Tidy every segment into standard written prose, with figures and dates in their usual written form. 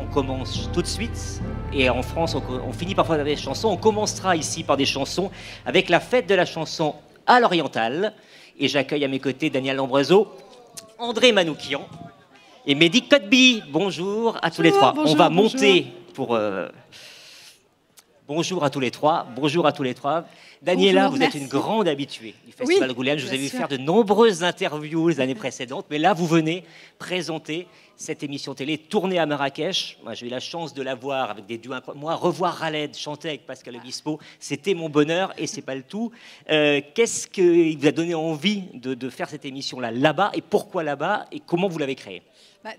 on commence tout de suite. Et en France, on finit parfois avec des chansons. On commencera ici par des chansons avec la fête de la chanson à l'Oriental. Et j'accueille à mes côtés Daniel Ambroiseau, André Manoukian et Mehdi Kotbi. Bonjour à tous les trois. Bonjour, on va monter pour... Bonjour à tous les trois. Bonjour à tous les trois. Daniela, bonjour, vous merci. êtes une grande habituée du Festival Angoulême. Je vous ai vu sûr. faire de nombreuses interviews les années précédentes, mais là, vous venez présenter cette émission télé tournée à Marrakech. Moi, j'ai eu la chance de la voir avec des duos incroyables. Moi, revoir Khaled chanter avec Pascal Obispo, c'était mon bonheur et c'est pas le tout. Qu'est-ce qui vous a donné envie de faire cette émission-là, là-bas, et pourquoi là-bas, et comment vous l'avez créée?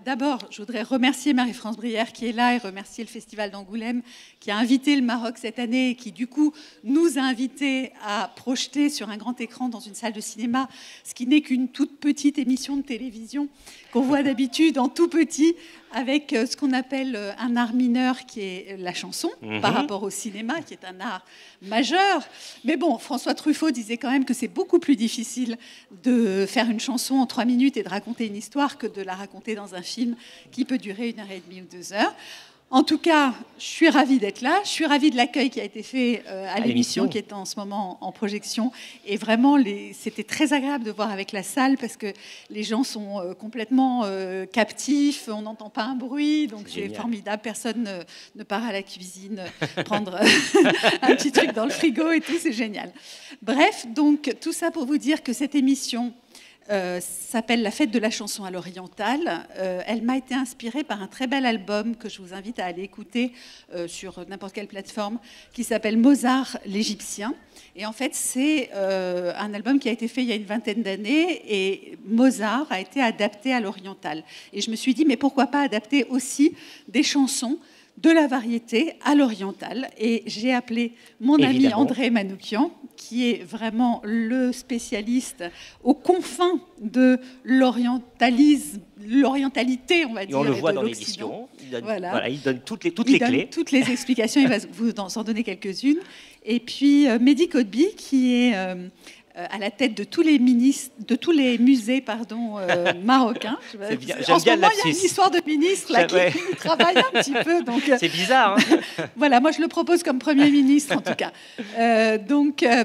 D'abord, je voudrais remercier Marie-France Brière qui est là et remercier le Festival d'Angoulême qui a invité le Maroc cette année et qui, du coup, nous a invités à projeter sur un grand écran dans une salle de cinéma, ce qui n'est qu'une toute petite émission de télévision qu'on voit d'habitude en tout petit, avec ce qu'on appelle un art mineur qui est la chanson, par rapport au cinéma, qui est un art majeur. Mais bon, François Truffaut disait quand même que c'est beaucoup plus difficile de faire une chanson en 3 minutes et de raconter une histoire que de la raconter dans un film qui peut durer 1h30 ou 2 heures. En tout cas, je suis ravie d'être là. Je suis ravie de l'accueil qui a été fait à l'émission qui est en ce moment en projection. Et vraiment, c'était très agréable de voir avec la salle parce que les gens sont complètement captifs. On n'entend pas un bruit, donc c'est formidable. Personne ne part à la cuisine prendre un petit truc dans le frigo et tout. C'est génial. Bref, donc tout ça pour vous dire que cette émission s'appelle La fête de la chanson à l'Oriental. Elle m'a été inspirée par un très bel album que je vous invite à aller écouter sur n'importe quelle plateforme, qui s'appelle Mozart l'Égyptien. Et en fait, c'est un album qui a été fait il y a une vingtaine d'années et Mozart a été adapté à l'Oriental. Et je me suis dit, mais pourquoi pas adapter aussi des chansons de la variété à l'oriental. Et j'ai appelé mon ami André Manoukian, qui est vraiment le spécialiste aux confins de l'orientalité, on va dire. Et on le voit dans l'émission. Il donne toutes les clés. Toutes les explications, il va vous en donner quelques-unes. Et puis Mehdi Kotbi, qui est à la tête de tous les musées marocains. En ce moment, il y a une histoire de ministre là, qui travaille un petit peu. C'est bizarre. Hein. Voilà, moi je le propose comme Premier ministre en tout cas.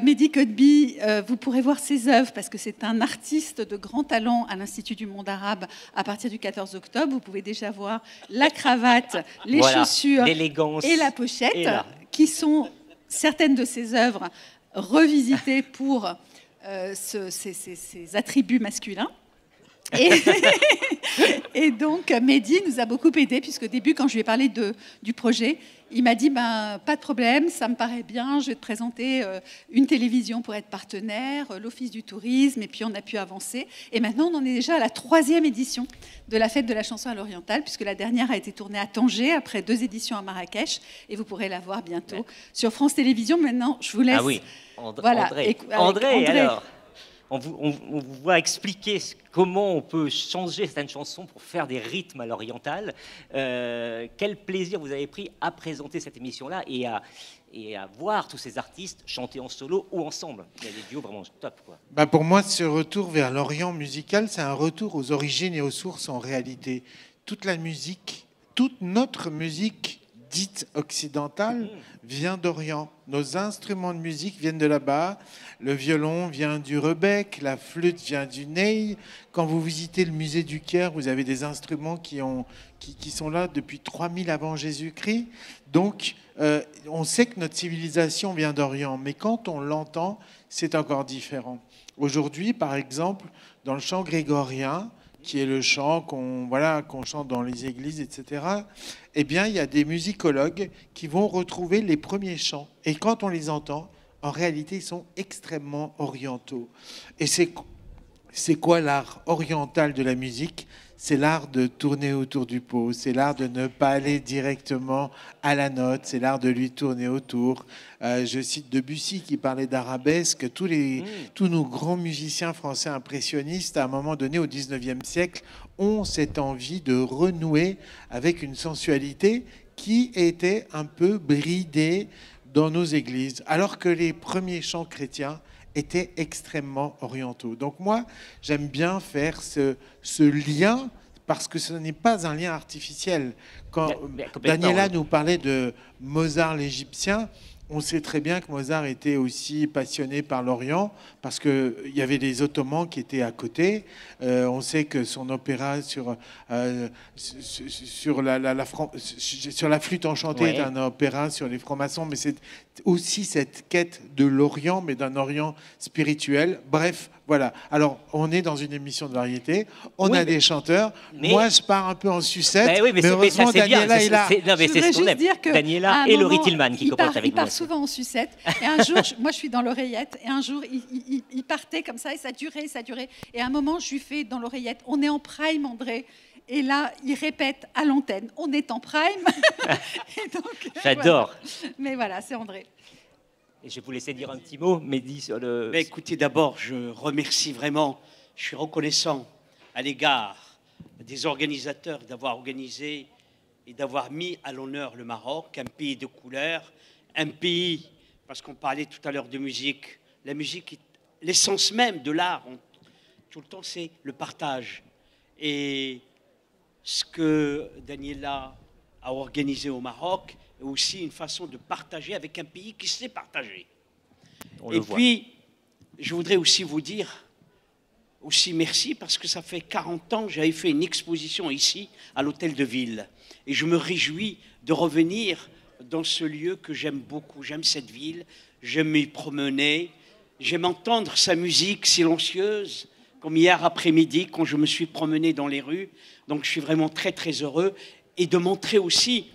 Mehdi Kotbi, vous pourrez voir ses œuvres parce que c'est un artiste de grand talent à l'Institut du monde arabe à partir du 14 octobre. Vous pouvez déjà voir la cravate, les chaussures et la pochette, qui sont certaines de ses œuvres revisitées pour ces attributs masculins. Et donc, Mehdi nous a beaucoup aidé, puisqu'au début, quand je lui ai parlé du projet, il m'a dit pas de problème, ça me paraît bien, je vais te présenter une télévision pour être partenaire, l'Office du tourisme, et puis on a pu avancer. Et maintenant, on en est déjà à la 3e édition de la fête de la chanson à l'Oriental, puisque la dernière a été tournée à Tanger, après 2 éditions à Marrakech, et vous pourrez la voir bientôt sur France Télévisions. Maintenant, je vous laisse. Ah oui, André, alors on vous voit expliquer comment on peut changer certaines chansons pour faire des rythmes à l'oriental. Quel plaisir vous avez pris à présenter cette émission-là et à voir tous ces artistes chanter en solo ou ensemble. Il y a des duos vraiment top, quoi. Pour moi, ce retour vers l'Orient musical, c'est un retour aux origines et aux sources en réalité. Toute notre musique dite occidentale vient d'Orient. Nos instruments de musique viennent de là-bas. Le violon vient du rebec, la flûte vient du ney. Quand vous visitez le musée du Caire, vous avez des instruments qui sont là depuis 3000 avant Jésus-Christ. Donc, on sait que notre civilisation vient d'Orient, mais quand on l'entend, c'est encore différent. Aujourd'hui, par exemple, dans le chant grégorien, qui est le chant qu'on chante dans les églises, etc., eh bien, il y a des musicologues qui vont retrouver les premiers chants. Et quand on les entend, en réalité, ils sont extrêmement orientaux. Et c'est quoi l'art oriental de la musique ? C'est l'art de tourner autour du pot, c'est l'art de ne pas aller directement à la note, c'est l'art de lui tourner autour. Je cite Debussy qui parlait d'arabesque. Tous nos grands musiciens français impressionnistes, à un moment donné au 19e siècle, ont cette envie de renouer avec une sensualité qui était un peu bridée dans nos églises, alors que les premiers chants chrétiens étaient extrêmement orientaux. Donc moi, j'aime bien faire ce lien, parce que ce n'est pas un lien artificiel. Quand Mais complètement, Daniela oui. nous parlait de Mozart l'Égyptien, on sait très bien que Mozart était aussi passionné par l'Orient parce qu'il y avait les Ottomans qui étaient à côté. On sait que son opéra sur la flûte enchantée Ouais. est un opéra sur les francs-maçons, mais c'est aussi cette quête de l'Orient, mais d'un Orient spirituel. Bref, voilà. Alors, on est dans une émission de variété, on Oui, a des chanteurs. mais- Moi, je pars un peu en sucette, Ben oui, mais heureusement, ça, c'est bien. Daniela est là. Non, mais Je c'est voudrais ce qu'on juste aime. dire que Daniela à un et Laurie moment, Tillman qui commentent avec il part nous. souvent en sucette. Et un jour, moi je suis dans l'oreillette, et un jour il partait comme ça, et ça durait, ça durait. Et à un moment, je lui fais dans l'oreillette, on est en prime, André. Et là, il répète à l'antenne, on est en prime. Et donc, J'adore. voilà. Mais voilà, c'est André. Et je vais vous laisser dire un petit mot, Mehdi, sur le... Mais écoutez, d'abord, je remercie vraiment, je suis reconnaissant à l'égard des organisateurs d'avoir organisé et d'avoir mis à l'honneur le Maroc, un pays de couleurs, un pays, parce qu'on parlait tout à l'heure de musique, la musique, l'essence même de l'art, tout le temps, c'est le partage. Et ce que Daniela a organisé au Maroc est aussi une façon de partager avec un pays qui sait partager. On Et le voit. puis, je voudrais aussi vous dire aussi merci parce que ça fait 40 ans que j'avais fait une exposition ici à l'Hôtel de Ville. Et je me réjouis de revenir dans ce lieu que j'aime beaucoup. J'aime cette ville, j'aime m'y promener, j'aime entendre sa musique silencieuse, comme hier après-midi quand je me suis promené dans les rues. Donc je suis vraiment très très heureux et de montrer aussi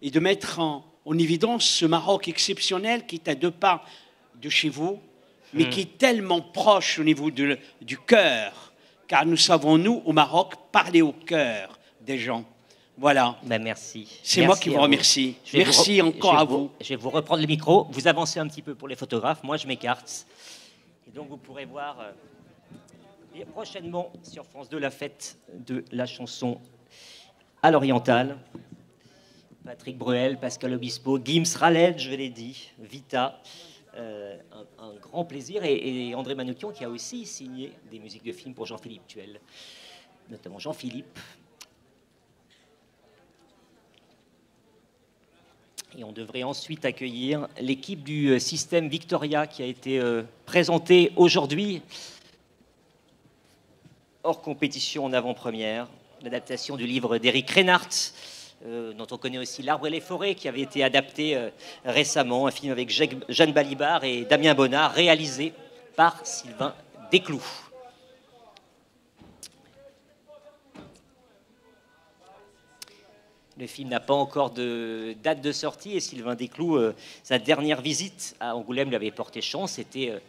et de mettre en évidence ce Maroc exceptionnel qui est à 2 pas de chez vous, mais qui est tellement proche au niveau du cœur, car nous savons, nous, au Maroc, parler au cœur des gens. Voilà. Ben, merci. C'est moi Merci qui à vous remercie. Je vais Merci vous encore je vais à vous. Je vais vous reprendre le micro. Vous avancez un petit peu pour les photographes. Moi, je m'écarte. Et donc, vous pourrez voir prochainement sur France 2 la fête de la chanson à l'orientale. Patrick Bruel, Pascal Obispo, Gims Raled, je l'ai dit, Vita. Un grand plaisir. Et André Manoukian qui a aussi signé des musiques de films pour Jean-Philippe Tuel, notamment Jean-Philippe. Et on devrait ensuite accueillir l'équipe du système Victoria qui a été présentée aujourd'hui hors compétition en avant-première. L'adaptation du livre d'Éric Reinhardt, dont on connaît aussi L'Arbre et les Forêts, qui avait été adapté récemment, un film avec Jeanne Balibar et Damien Bonnard, réalisé par Sylvain Desclous. Le film n'a pas encore de date de sortie et Sylvain Desclous, sa dernière visite à Angoulême lui avait porté chance. C'était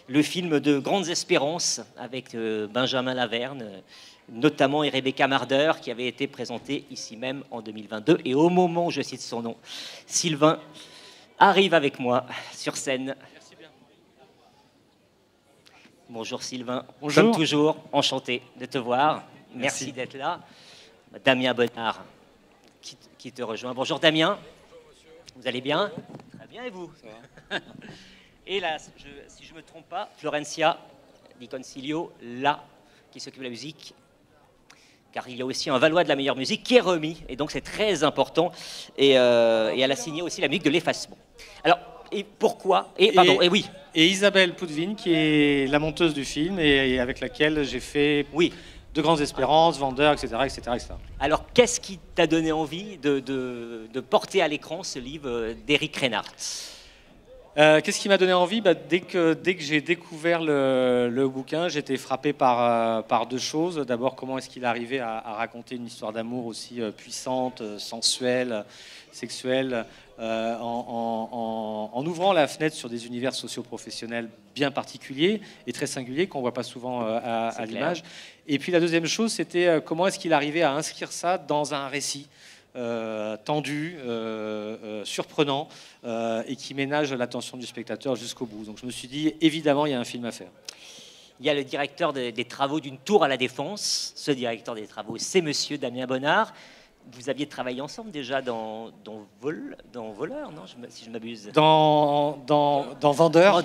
le film de Grandes Espérances avec Benjamin Laverne, notamment et Rebecca Marder, qui avait été présenté ici même en 2022. Et au moment où je cite son nom, Sylvain arrive avec moi sur scène. Merci bien. Bonjour Sylvain. Bonjour. Comme toujours, enchanté de te voir. Merci, Merci. d'être là. Damien Bonnard qui te rejoint. Bonjour Damien. Bonjour monsieur. Vous allez bien? Très bien, et vous? Ça va. Et là, si je ne me trompe pas, Florencia Di Concilio, là, qui s'occupe de la musique, car il y a aussi un Valois de la meilleure musique qui est remis, et donc c'est très important, et elle a signé aussi la musique de l'effacement. Alors, et pourquoi? Et oui. Et Isabelle Poudvine, qui est la monteuse du film et avec laquelle j'ai fait Oui. De Grandes Espérances, Vendeur, etc., etc., etc. Alors, qu'est-ce qui t'a donné envie de porter à l'écran ce livre d'Éric Reinhardt? Qu'est-ce qui m'a donné envie? Dès que j'ai découvert le bouquin, j'étais frappé par 2 choses. D'abord, comment est-ce qu'il arrivait à raconter une histoire d'amour aussi puissante, sensuelle, sexuelle, en ouvrant la fenêtre sur des univers socio-professionnels bien particuliers et très singuliers qu'on ne voit pas souvent à l'image. Et puis la deuxième chose, c'était comment est-ce qu'il arrivait à inscrire ça dans un récit tendu, surprenant, et qui ménage l'attention du spectateur jusqu'au bout. Donc je me suis dit, évidemment, il y a un film à faire. Il y a le directeur des travaux d'une tour à la Défense. Ce directeur des travaux, c'est monsieur Damien Bonnard. vous aviez travaillé ensemble déjà dans Voleur, non, si je m'abuse. Dans Vendeur.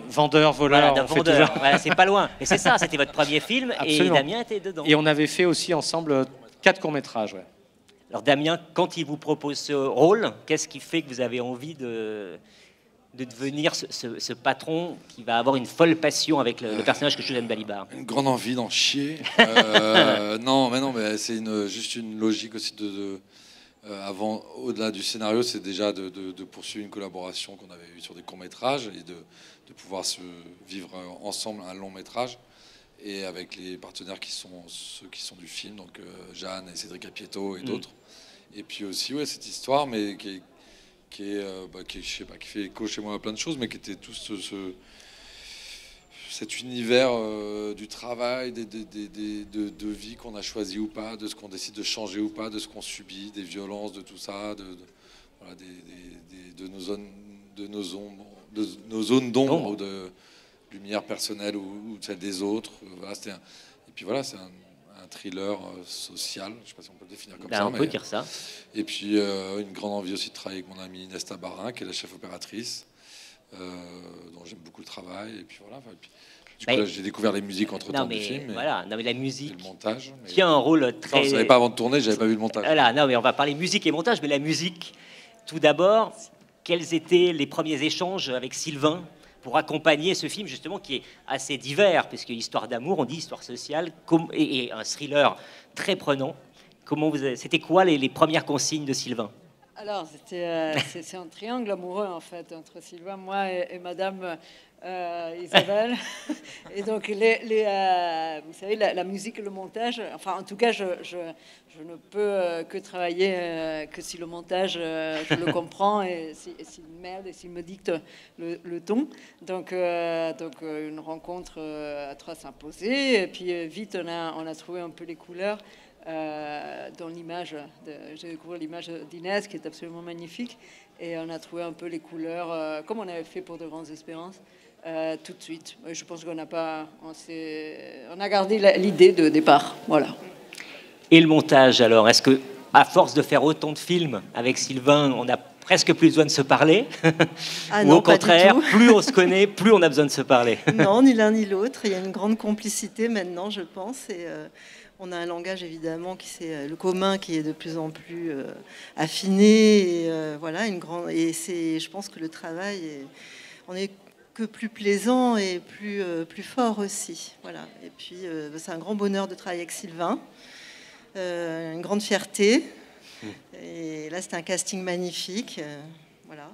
Vendeur, Voleur. Voilà, Vendeur. Voilà, c'est pas loin. Et c'est ça, c'était votre premier film. Absolument. Et Damien était dedans. Et on avait fait aussi ensemble 4 courts-métrages. Ouais. Alors Damien, quand il vous propose ce rôle, qu'est-ce qui fait que vous avez envie de devenir ce patron qui va avoir une folle passion avec le personnage que joue Jeanne Balibar? Une grande envie d'en chier. Non, mais c'est juste une logique aussi avant, au-delà du scénario, c'est déjà de poursuivre une collaboration qu'on avait eue sur des courts-métrages et de pouvoir se vivre ensemble un long-métrage. Et avec les partenaires qui sont ceux qui sont du film, donc Jeanne et Cédric Apieto et d'autres. Et puis aussi, ouais, cette histoire, mais qui fait écho chez moi à plein de choses, mais qui était tout cet univers du travail, de vie qu'on a choisi ou pas, de ce qu'on décide de changer ou pas, de ce qu'on subit, des violences, de tout ça, de nos zones d'ombre, ou de lumière personnelle ou celle des autres. Voilà, et puis voilà, c'est un thriller social, je ne sais pas si on peut le définir comme ça. On peut dire ça. Et puis une grande envie aussi de travailler avec mon amie Nesta Barin, qui est la chef opératrice, dont j'aime beaucoup le travail. Et puis voilà. Du coup, là, j'ai découvert les musiques entre-temps du film. Voilà, mais la musique. Et le montage. Qui a un rôle très. Non, je ne savais pas avant de tourner, j'avais pas vu le montage. Voilà, non, mais on va parler musique et montage, mais la musique, tout d'abord, quels étaient les premiers échanges avec Sylvain pour accompagner ce film, justement, qui est assez divers, puisque histoire d'amour, on dit histoire sociale, et un thriller très prenant. C'était quoi les premières consignes de Sylvain? Alors, c'est un triangle amoureux, en fait, entre Sylvain, moi et Madame Isabelle. Et donc, vous savez, la musique et le montage, enfin, en tout cas, je ne peux que travailler que si le montage, je le comprends, et s'il m'aide et s'il me dicte le ton. Donc, une rencontre à trois s'imposer. Et puis, vite, on a trouvé un peu les couleurs. Dans l'image, j'ai découvert l'image d'Inès qui est absolument magnifique, et on a trouvé un peu les couleurs comme on avait fait pour De Grandes Espérances tout de suite. Je pense qu'on on a gardé l'idée de départ, voilà. Et le montage alors, est-ce que à force de faire autant de films avec Sylvain, on a presque plus besoin de se parler? Ou non, au contraire, plus on se connaît, plus on a besoin de se parler? Non, ni l'un ni l'autre. Il y a une grande complicité maintenant, je pense, et on a un langage évidemment le commun qui est de plus en plus affiné, et voilà, je pense que le travail on est que plus plaisant et plus fort aussi, voilà. Et puis c'est un grand bonheur de travailler avec Sylvain, une grande fierté, et là c'est un casting magnifique, voilà.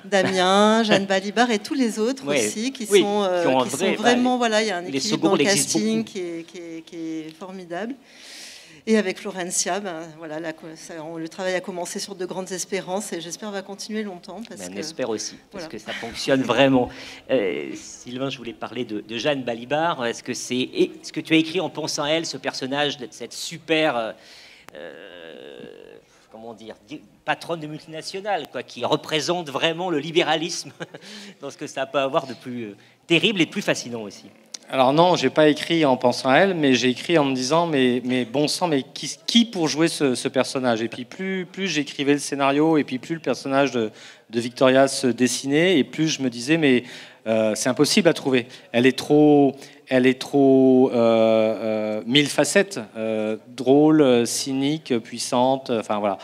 Damien, Jeanne Balibar et tous les autres aussi qui sont vraiment, voilà, il y a un équilibre dans le casting qui est formidable. Et avec Florencia, voilà, le travail a commencé sur De Grandes Espérances, et j'espère va continuer longtemps. On espère aussi, parce que ça fonctionne vraiment. Sylvain, je voulais parler de Jeanne Balibar. Est-ce que tu as écrit en pensant à elle, ce personnage de cette super... comment dire, patronne de multinationale, quoi, qui représente vraiment le libéralisme dans ce que ça peut avoir de plus terrible et de plus fascinant aussi? Alors non, j'ai pas écrit en pensant à elle, mais j'ai écrit en me disant mais bon sang, mais qui pour jouer ce personnage? Et puis plus j'écrivais le scénario, et puis plus le personnage de Victoria se dessinait, et plus je me disais mais c'est impossible à trouver. Elle est trop mille facettes, drôle, cynique, puissante, enfin voilà.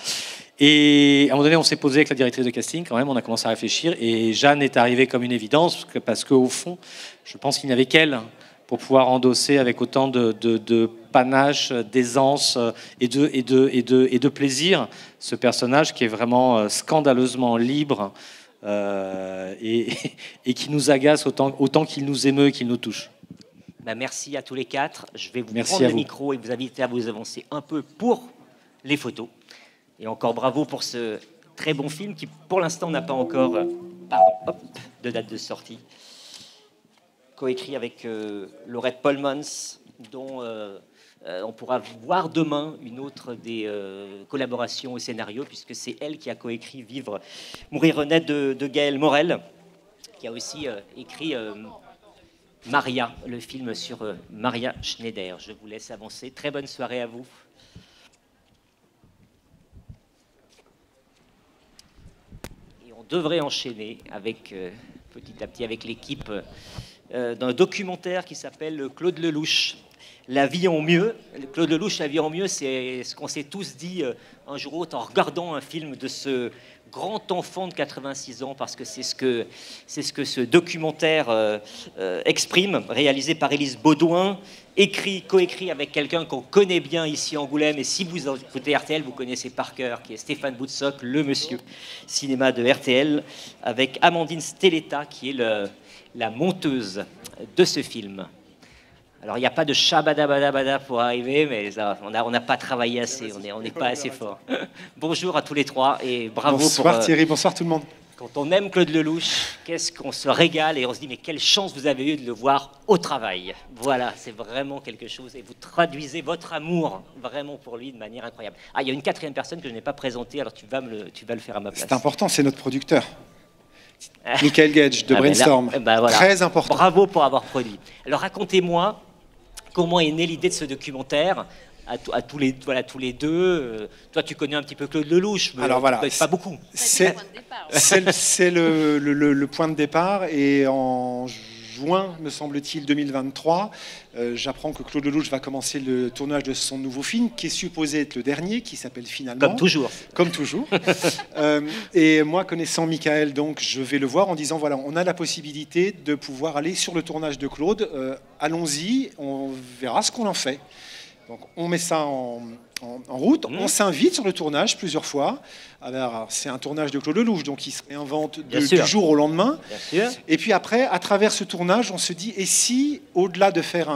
Et à un moment donné, on s'est posé avec la directrice de casting, quand même, on a commencé à réfléchir, et Jeanne est arrivée comme une évidence, parce qu'au fond, je pense qu'il n'y avait qu'elle pour pouvoir endosser avec autant de panache, d'aisance et de plaisir ce personnage qui est vraiment scandaleusement libre, et qui nous agace autant qu'il nous émeut et qu'il nous touche. Merci à tous les quatre. Je vais vous prendre le micro et vous inviter à vous avancer un peu pour les photos. Et encore bravo pour ce très bon film qui, pour l'instant, n'a pas encore de date de sortie. Coécrit avec Laurette Polmans, dont on pourra voir demain une autre des collaborations au scénario, puisque c'est elle qui a coécrit Vivre, Mourir, Renaître de Gaël Morel, qui a aussi écrit Maria, le film sur Maria Schneider. Je vous laisse avancer. Très bonne soirée à vous. on devrait enchaîner avec, petit à petit avec l'équipe d'un documentaire qui s'appelle Claude Lelouch. La vie en mieux. Claude Lelouch, La vie en mieux, c'est ce qu'on s'est tous dit un jour ou autre en regardant un film de ce grand enfant de 86 ans, parce que c'est ce que ce documentaire exprime, réalisé par Élise Baudouin, coécrit avec quelqu'un qu'on connaît bien ici à Angoulême, et si vous écoutez RTL, vous connaissez par cœur, qui est Stéphane Boutsock, le monsieur cinéma de RTL, avec Amandine Stelletta, qui est la monteuse de ce film. Alors, il n'y a pas de chabadabadabada pour arriver, mais ça, on n'a pas travaillé assez, on n'est pas assez fort. Bonjour à tous les trois et bravo. Bonsoir Thierry, bonsoir tout le monde. Quand on aime Claude Lelouch, qu'est-ce qu'on se régale et on se dit mais quelle chance vous avez eu de le voir au travail. Voilà, c'est vraiment quelque chose et vous traduisez votre amour vraiment pour lui de manière incroyable. Ah, il y a une quatrième personne que je n'ai pas présentée, alors tu vas le faire à ma place. C'est important, c'est notre producteur. Michael Gage de Brainstorm. Voilà. Très important. Bravo pour avoir produit. Alors racontez-moi comment est née l'idée de ce documentaire à tous les deux. Toi, tu connais un petit peu Claude Lelouch, mais alors, voilà, pas beaucoup. C'est le point de départ. Et en juin, me semble-t-il, 2023, j'apprends que Claude Lelouch va commencer le tournage de son nouveau film, qui est supposé être le dernier, qui s'appelle Finalement. Comme toujours. Comme toujours. Et moi, connaissant Michael, donc, je vais le voir en disant, voilà, on a la possibilité de pouvoir aller sur le tournage de Claude. Allons-y, on verra ce qu'on en fait. Donc, on met ça en route. On s'invite sur le tournage plusieurs fois. Alors, c'est un tournage de Claude Lelouch, donc il se réinvente du jour au lendemain. Bien sûr. Et puis après, à travers ce tournage, on se dit, et si, au-delà de faire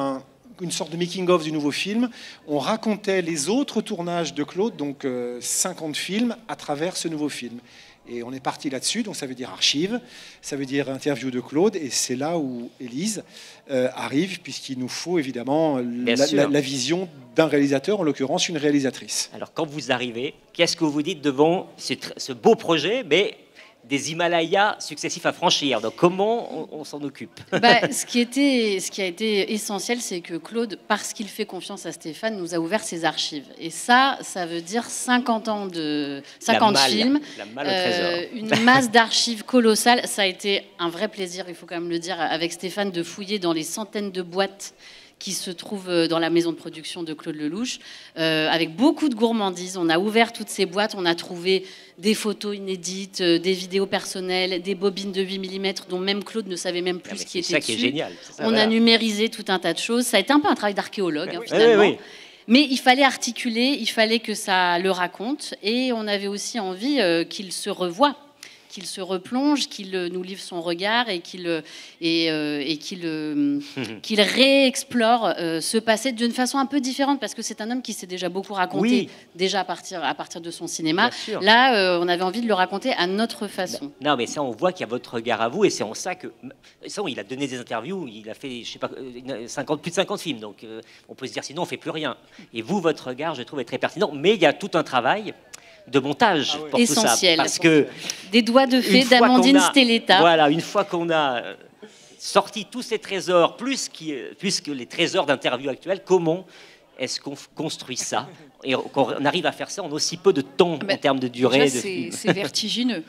une sorte de making-of du nouveau film, on racontait les autres tournages de Claude, donc 50 films, à travers ce nouveau film. Et on est parti là-dessus, donc ça veut dire archive, ça veut dire interview de Claude, et c'est là où Élise arrive, puisqu'il nous faut évidemment la vision d'un réalisateur, en l'occurrence une réalisatrice. Alors quand vous arrivez, qu'est-ce que vous vous dites devant ce beau projet, mais des Himalayas successifs à franchir? Donc comment on s'en occupe? Ce qui a été essentiel, c'est que Claude, parce qu'il fait confiance à Stéphane, nous a ouvert ses archives. Et ça veut dire 50 ans de 50 films, une masse d'archives colossale. Ça a été un vrai plaisir, il faut quand même le dire, avec Stéphane, de fouiller dans les centaines de boîtes qui se trouvent dans la maison de production de Claude Lelouch, avec beaucoup de gourmandises. On a ouvert toutes ces boîtes, on a trouvé des photos inédites, des vidéos personnelles, des bobines de 8 mm dont même Claude ne savait même plus ce qui était dessus. C'est ça qui est génial. On a numérisé tout un tas de choses. Ça a été un peu un travail d'archéologue, finalement. Oui. Mais il fallait articuler, il fallait que ça le raconte, et on avait aussi envie qu'il se revoie, qu'il se replonge, qu'il nous livre son regard et qu'il réexplore ce passé d'une façon un peu différente, parce que c'est un homme qui s'est déjà beaucoup raconté, déjà à partir de son cinéma. Là, on avait envie de le raconter à notre façon. Non, mais ça, on voit qu'il y a votre regard à vous, et c'est en ça que... il a donné des interviews, il a fait, je sais pas, plus de 50 films, donc on peut se dire, sinon, on ne fait plus rien. Et vous, votre regard, je trouve, est très pertinent, mais il y a tout un travail de montage pour essentiel, tout ça, parce que des doigts de fée d'Amandine Stelletta. Voilà, une fois qu'on a sorti tous ces trésors, plus que les trésors d'interviews actuelles, comment est-ce qu'on construit ça et qu'on arrive à faire ça en aussi peu de temps en termes de durée? C'est vertigineux.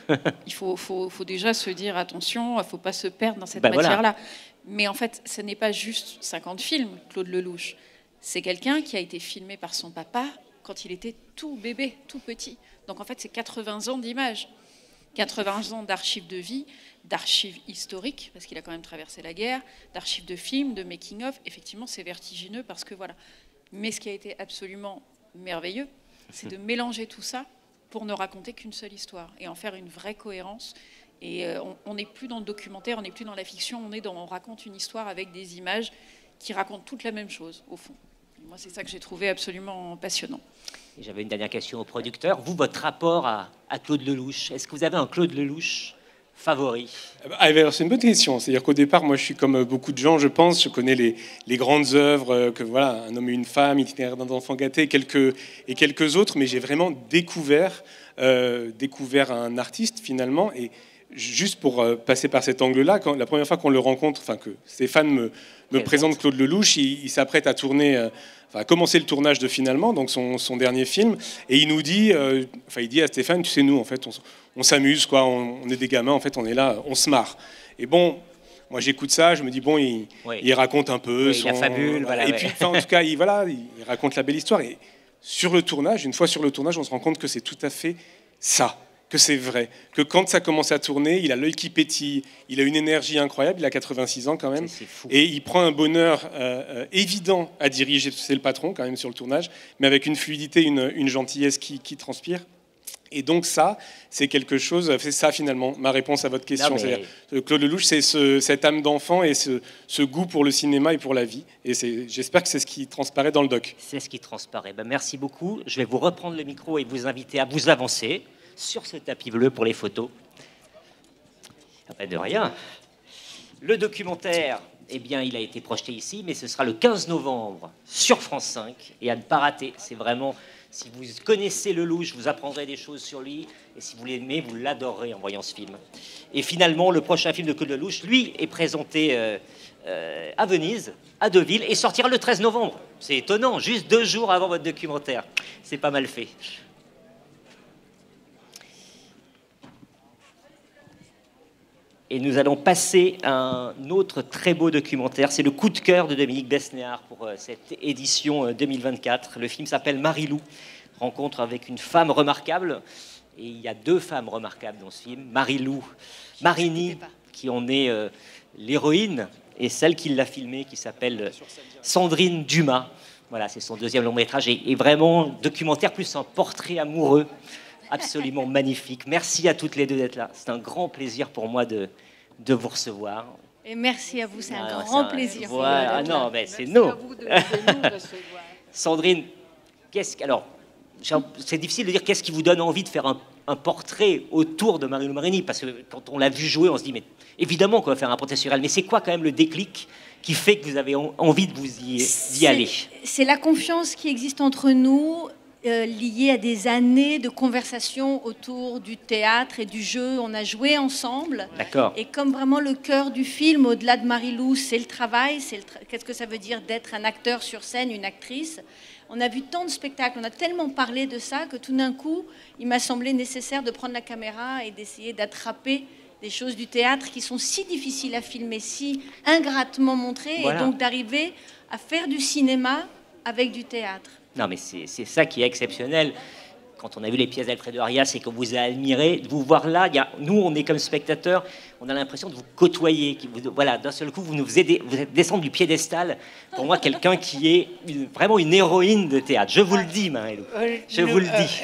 Il faut déjà se dire attention, il ne faut pas se perdre dans cette matière-là. Voilà. Mais en fait, ce n'est pas juste 50 films, Claude Lelouch. C'est quelqu'un qui a été filmé par son papa quand il était tout bébé, tout petit. Donc en fait, c'est 80 ans d'images, 80 ans d'archives de vie, d'archives historiques, parce qu'il a quand même traversé la guerre, d'archives de films, de making-of. Effectivement, c'est vertigineux parce que voilà. Mais ce qui a été absolument merveilleux, c'est de mélanger tout ça pour ne raconter qu'une seule histoire et en faire une vraie cohérence. Et on n'est plus dans le documentaire, on n'est plus dans la fiction, on raconte une histoire avec des images qui racontent toutes la même chose, au fond. Moi, c'est ça que j'ai trouvé absolument passionnant. J'avais une dernière question au producteur. Vous, votre rapport à Claude Lelouch, est-ce que vous avez un Claude Lelouch favori? C'est une bonne question. C'est-à-dire qu'au départ, moi, je suis comme beaucoup de gens, je pense. Je connais les grandes œuvres, que voilà, Un homme et une femme, Itinéraire d'un enfant gâté, et quelques autres, mais j'ai vraiment découvert un artiste, finalement, et juste pour passer par cet angle-là, la première fois qu'on le rencontre, enfin que Stéphane me présente Claude Lelouch, il s'apprête à tourner, à commencer le tournage de Finalement, donc son dernier film, et il nous dit, il dit à Stéphane, tu sais, nous, en fait, on s'amuse, quoi, on est des gamins, en fait, on est là, on se marre. Et bon, moi, j'écoute ça, je me dis, bon, il raconte un peu la fabule, voilà, et puis, en tout cas, il raconte la belle histoire. Et sur le tournage, une fois sur le tournage, on se rend compte que c'est tout à fait ça, que c'est vrai, que quand ça commence à tourner, il a l'œil qui pétille, il a une énergie incroyable, il a 86 ans quand même, et il prend un bonheur évident à diriger, c'est le patron quand même sur le tournage, mais avec une fluidité, une gentillesse qui transpire. Et donc ça, c'est quelque chose, c'est ça finalement, ma réponse à votre question. C'est-à-dire, Claude Lelouch, c'est cette âme d'enfant et ce goût pour le cinéma et pour la vie. Et j'espère que c'est ce qui transparaît dans le doc. C'est ce qui transparaît. Merci beaucoup. Je vais vous reprendre le micro et vous inviter à vous avancer sur ce tapis bleu pour les photos. De rien. Le documentaire, il a été projeté ici, mais ce sera le 15 novembre sur France 5 et à ne pas rater. C'est vraiment, si vous connaissez Lelouch, vous apprendrez des choses sur lui et si vous l'aimez, vous l'adorerez en voyant ce film. Et finalement, le prochain film de Claude Lelouch, lui, est présenté à Venise, à Deauville et sortira le 13 novembre. C'est étonnant, juste 2 jours avant votre documentaire. C'est pas mal fait. Et nous allons passer à un autre très beau documentaire. C'est le coup de cœur de Dominique Besnéard pour cette édition 2024. Le film s'appelle Marie-Lou, rencontre avec une femme remarquable. Et il y a 2 femmes remarquables dans ce film. Marie-Lou Marini, qui en est l'héroïne, et celle qui l'a filmée, qui s'appelle Sandrine Dumas. Voilà, c'est son 2e long métrage. Et vraiment, documentaire plus un portrait amoureux. Absolument magnifique. Merci à toutes les 2 d'être là. C'est un grand plaisir pour moi de vous recevoir. Et merci à vous, c'est un grand plaisir. Voilà. Non, mais c'est nous. À vous de nous recevoir. Sandrine, alors, c'est difficile de dire qu'est-ce qui vous donne envie de faire un portrait autour de Marie-Lou Marini, parce que quand on l'a vu jouer, on se dit, mais évidemment qu'on va faire un portrait sur elle, mais c'est quoi quand même le déclic qui fait que vous avez envie de vous y aller? C'est la confiance qui existe entre nous, liée à des années de conversation autour du théâtre et du jeu. On a joué ensemble. D'accord. Et comme vraiment le cœur du film, au-delà de Marie-Lou, c'est le travail, qu'est-ce que ça veut dire d'être un acteur sur scène, une actrice. On a vu tant de spectacles, on a tellement parlé de ça que tout d'un coup, il m'a semblé nécessaire de prendre la caméra et d'essayer d'attraper des choses du théâtre qui sont si difficiles à filmer, si ingratement montrées, voilà. Et donc d'arriver à faire du cinéma avec du théâtre. Non, mais c'est ça qui est exceptionnel. Quand on a vu les pièces d'Alfredo Arias et qu'on vous a admiré, de vous voir là, nous, on est comme spectateurs, on a l'impression de vous côtoyer. Voilà, d'un seul coup, vous êtes descendu du piédestal. Pour moi, quelqu'un qui est vraiment une héroïne de théâtre. Je vous le dis, Marie-Lou. Je vous le dis.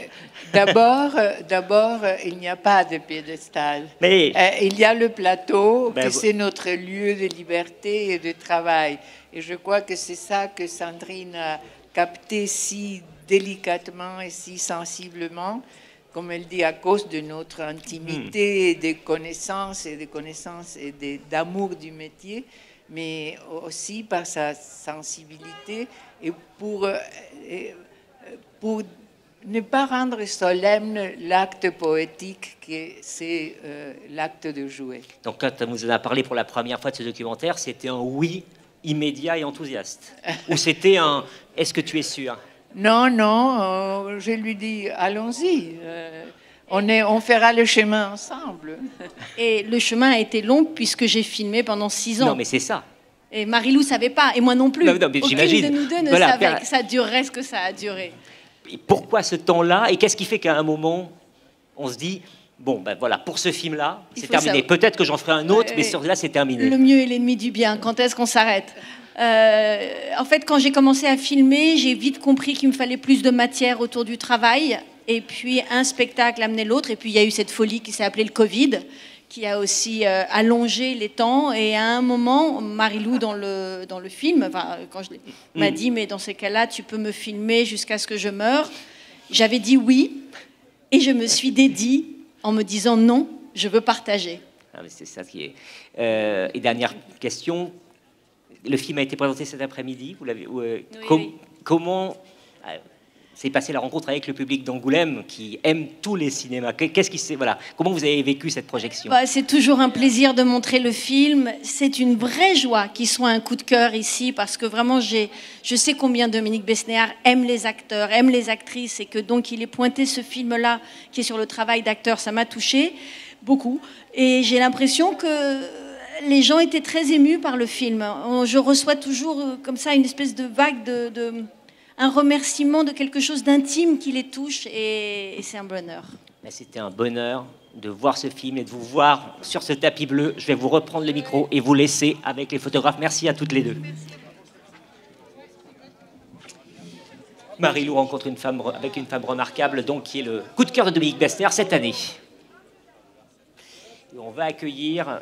D'abord, il n'y a pas de piédestal. Mais il y a le plateau, c'est notre lieu de liberté et de travail. Et je crois que c'est ça que Sandrine a capté si délicatement et si sensiblement, comme elle dit, à cause de notre intimité, des connaissances et d'amour du métier, mais aussi par sa sensibilité et pour ne pas rendre solemne l'acte poétique que c'est l'acte de jouer. Donc quand vous en a parlé pour la première fois de ce documentaire, c'était un oui immédiat et enthousiaste? Ou c'était un « est-ce que tu es sûr ?» Non, je lui dis « allons-y, on fera le chemin ensemble. » Et le chemin a été long puisque j'ai filmé pendant 6 ans. Non, mais c'est ça. Et Marie-Lou ne savait pas, et moi non plus. Non, mais aucune j'imagine. De nous deux ne savait que ça durerait ce que ça a duré. Et pourquoi ce temps-là? Et qu'est-ce qui fait qu'à un moment, on se dit « bon, ben voilà, pour ce film-là, c'est terminé. Peut-être que j'en ferai un autre, mais sur là, c'est terminé. » Le mieux est l'ennemi du bien. Quand est-ce qu'on s'arrête? En fait, quand j'ai commencé à filmer, j'ai vite compris qu'il me fallait plus de matière autour du travail. Et puis, un spectacle amenait l'autre. Et puis, il y a eu cette folie qui s'est appelée le Covid, qui a aussi allongé les temps. Et à un moment, Marie-Lou, dans le film, quand je m'a dit, mais dans ces cas-là, tu peux me filmer jusqu'à ce que je meure. J'avais dit oui. Et je me suis dédiée en me disant non, je veux partager. Ah, c'est ça qui est. Et dernière question. Le film a été présenté cet après-midi. Vous l'avez. Oui. Comment s'est passée la rencontre avec le public d'Angoulême qui aime tous les cinémas. Qu'est-ce qui s'est, voilà, comment vous avez vécu cette projection? C'est toujours un plaisir de montrer le film. C'est une vraie joie qu'il soit un coup de cœur ici parce que vraiment, je sais combien Dominique Besnéard aime les acteurs, aime les actrices et que donc il ait pointé ce film-là qui est sur le travail d'acteur. Ça m'a touchée beaucoup et j'ai l'impression que les gens étaient très émus par le film. Je reçois toujours comme ça une espèce de vague un remerciement de quelque chose d'intime qui les touche et c'est un bonheur. C'était un bonheur de voir ce film et de vous voir sur ce tapis bleu. Je vais vous reprendre le micro et vous laisser avec les photographes. Merci à toutes les deux. Marie-Lou rencontre une femme remarquable, donc qui est le coup de cœur de Dominique Besnéard cette année. On va accueillir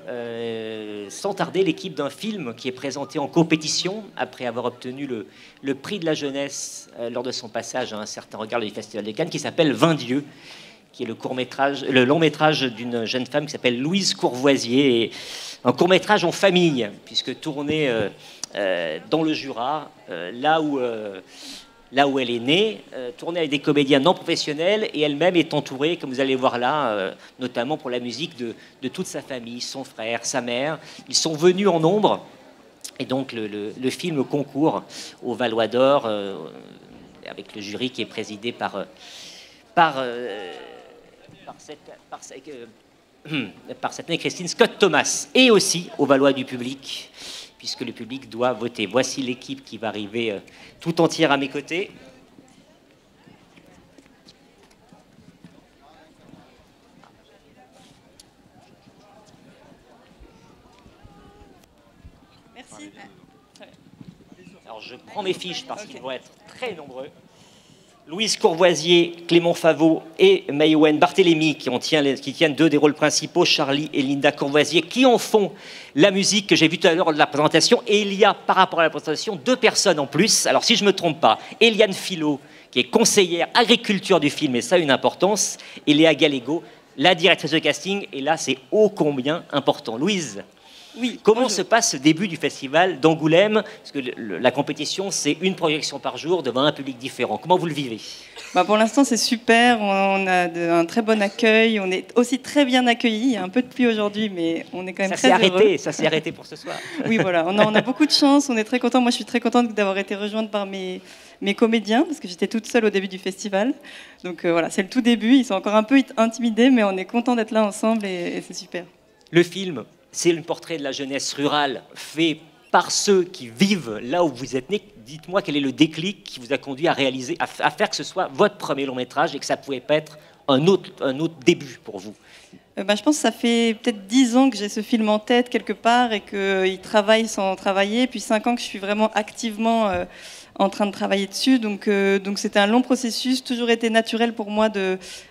sans tarder l'équipe d'un film qui est présenté en compétition après avoir obtenu le prix de la jeunesse lors de son passage à un certain regard du Festival de Cannes, qui s'appelle 20 dieux, qui est le long métrage d'une jeune femme qui s'appelle Louise Courvoisier, et un court métrage en famille puisque tourné dans le Jura, là où elle est née, tournée avec des comédiens non professionnels, et elle-même est entourée, comme vous allez voir là, notamment pour la musique, de toute sa famille, son frère, sa mère. Ils sont venus en nombre, et donc le film concourt au Valois d'Or, avec le jury qui est présidé par cette année Christine Scott Thomas, et aussi au Valois du public, puisque le public doit voter. Voici l'équipe qui va arriver tout entière à mes côtés. Merci. Alors je prends mes fiches parce qu'ils vont être très nombreux. Louise Courvoisier, Clément Favot et Maïwenn Barthélémy qui tiennent deux des rôles principaux, Charlie et Linda Courvoisier, qui en font la musique que j'ai vue tout à l'heure de la présentation. Et il y a, par rapport à la présentation, 2 personnes en plus. Alors si je ne me trompe pas, Eliane Filot, qui est conseillère agriculture du film, et ça a une importance, et Léa Gallego, la directrice de casting, et là c'est ô combien important. Louise, oui, comment se passe ce début du festival d'Angoulême? Parce que la compétition, c'est une projection par jour devant un public différent. Comment vous le vivez? Pour l'instant, c'est super. On a un très bon accueil. On est aussi très bien accueillis. Il y a un peu de pluie aujourd'hui, mais on est quand même très heureux. Ça s'est arrêté pour ce soir. Oui, voilà. On a beaucoup de chance. On est très contents. Moi, je suis très contente d'avoir été rejointe par mes comédiens, parce que j'étais toute seule au début du festival. Donc voilà, c'est le tout début. Ils sont encore un peu intimidés, mais on est contents d'être là ensemble et c'est super. Le film, c'est le portrait de la jeunesse rurale fait par ceux qui vivent là où vous êtes nés. Dites-moi quel est le déclic qui vous a conduit à réaliser, à faire que ce soit votre premier long métrage et que ça pouvait pas être un autre début pour vous. Je pense que ça fait peut-être 10 ans que j'ai ce film en tête quelque part et qu'il travaille sans travailler. Puis 5 ans que je suis vraiment activement en train de travailler dessus. Donc c'était un long processus, toujours été naturel pour moi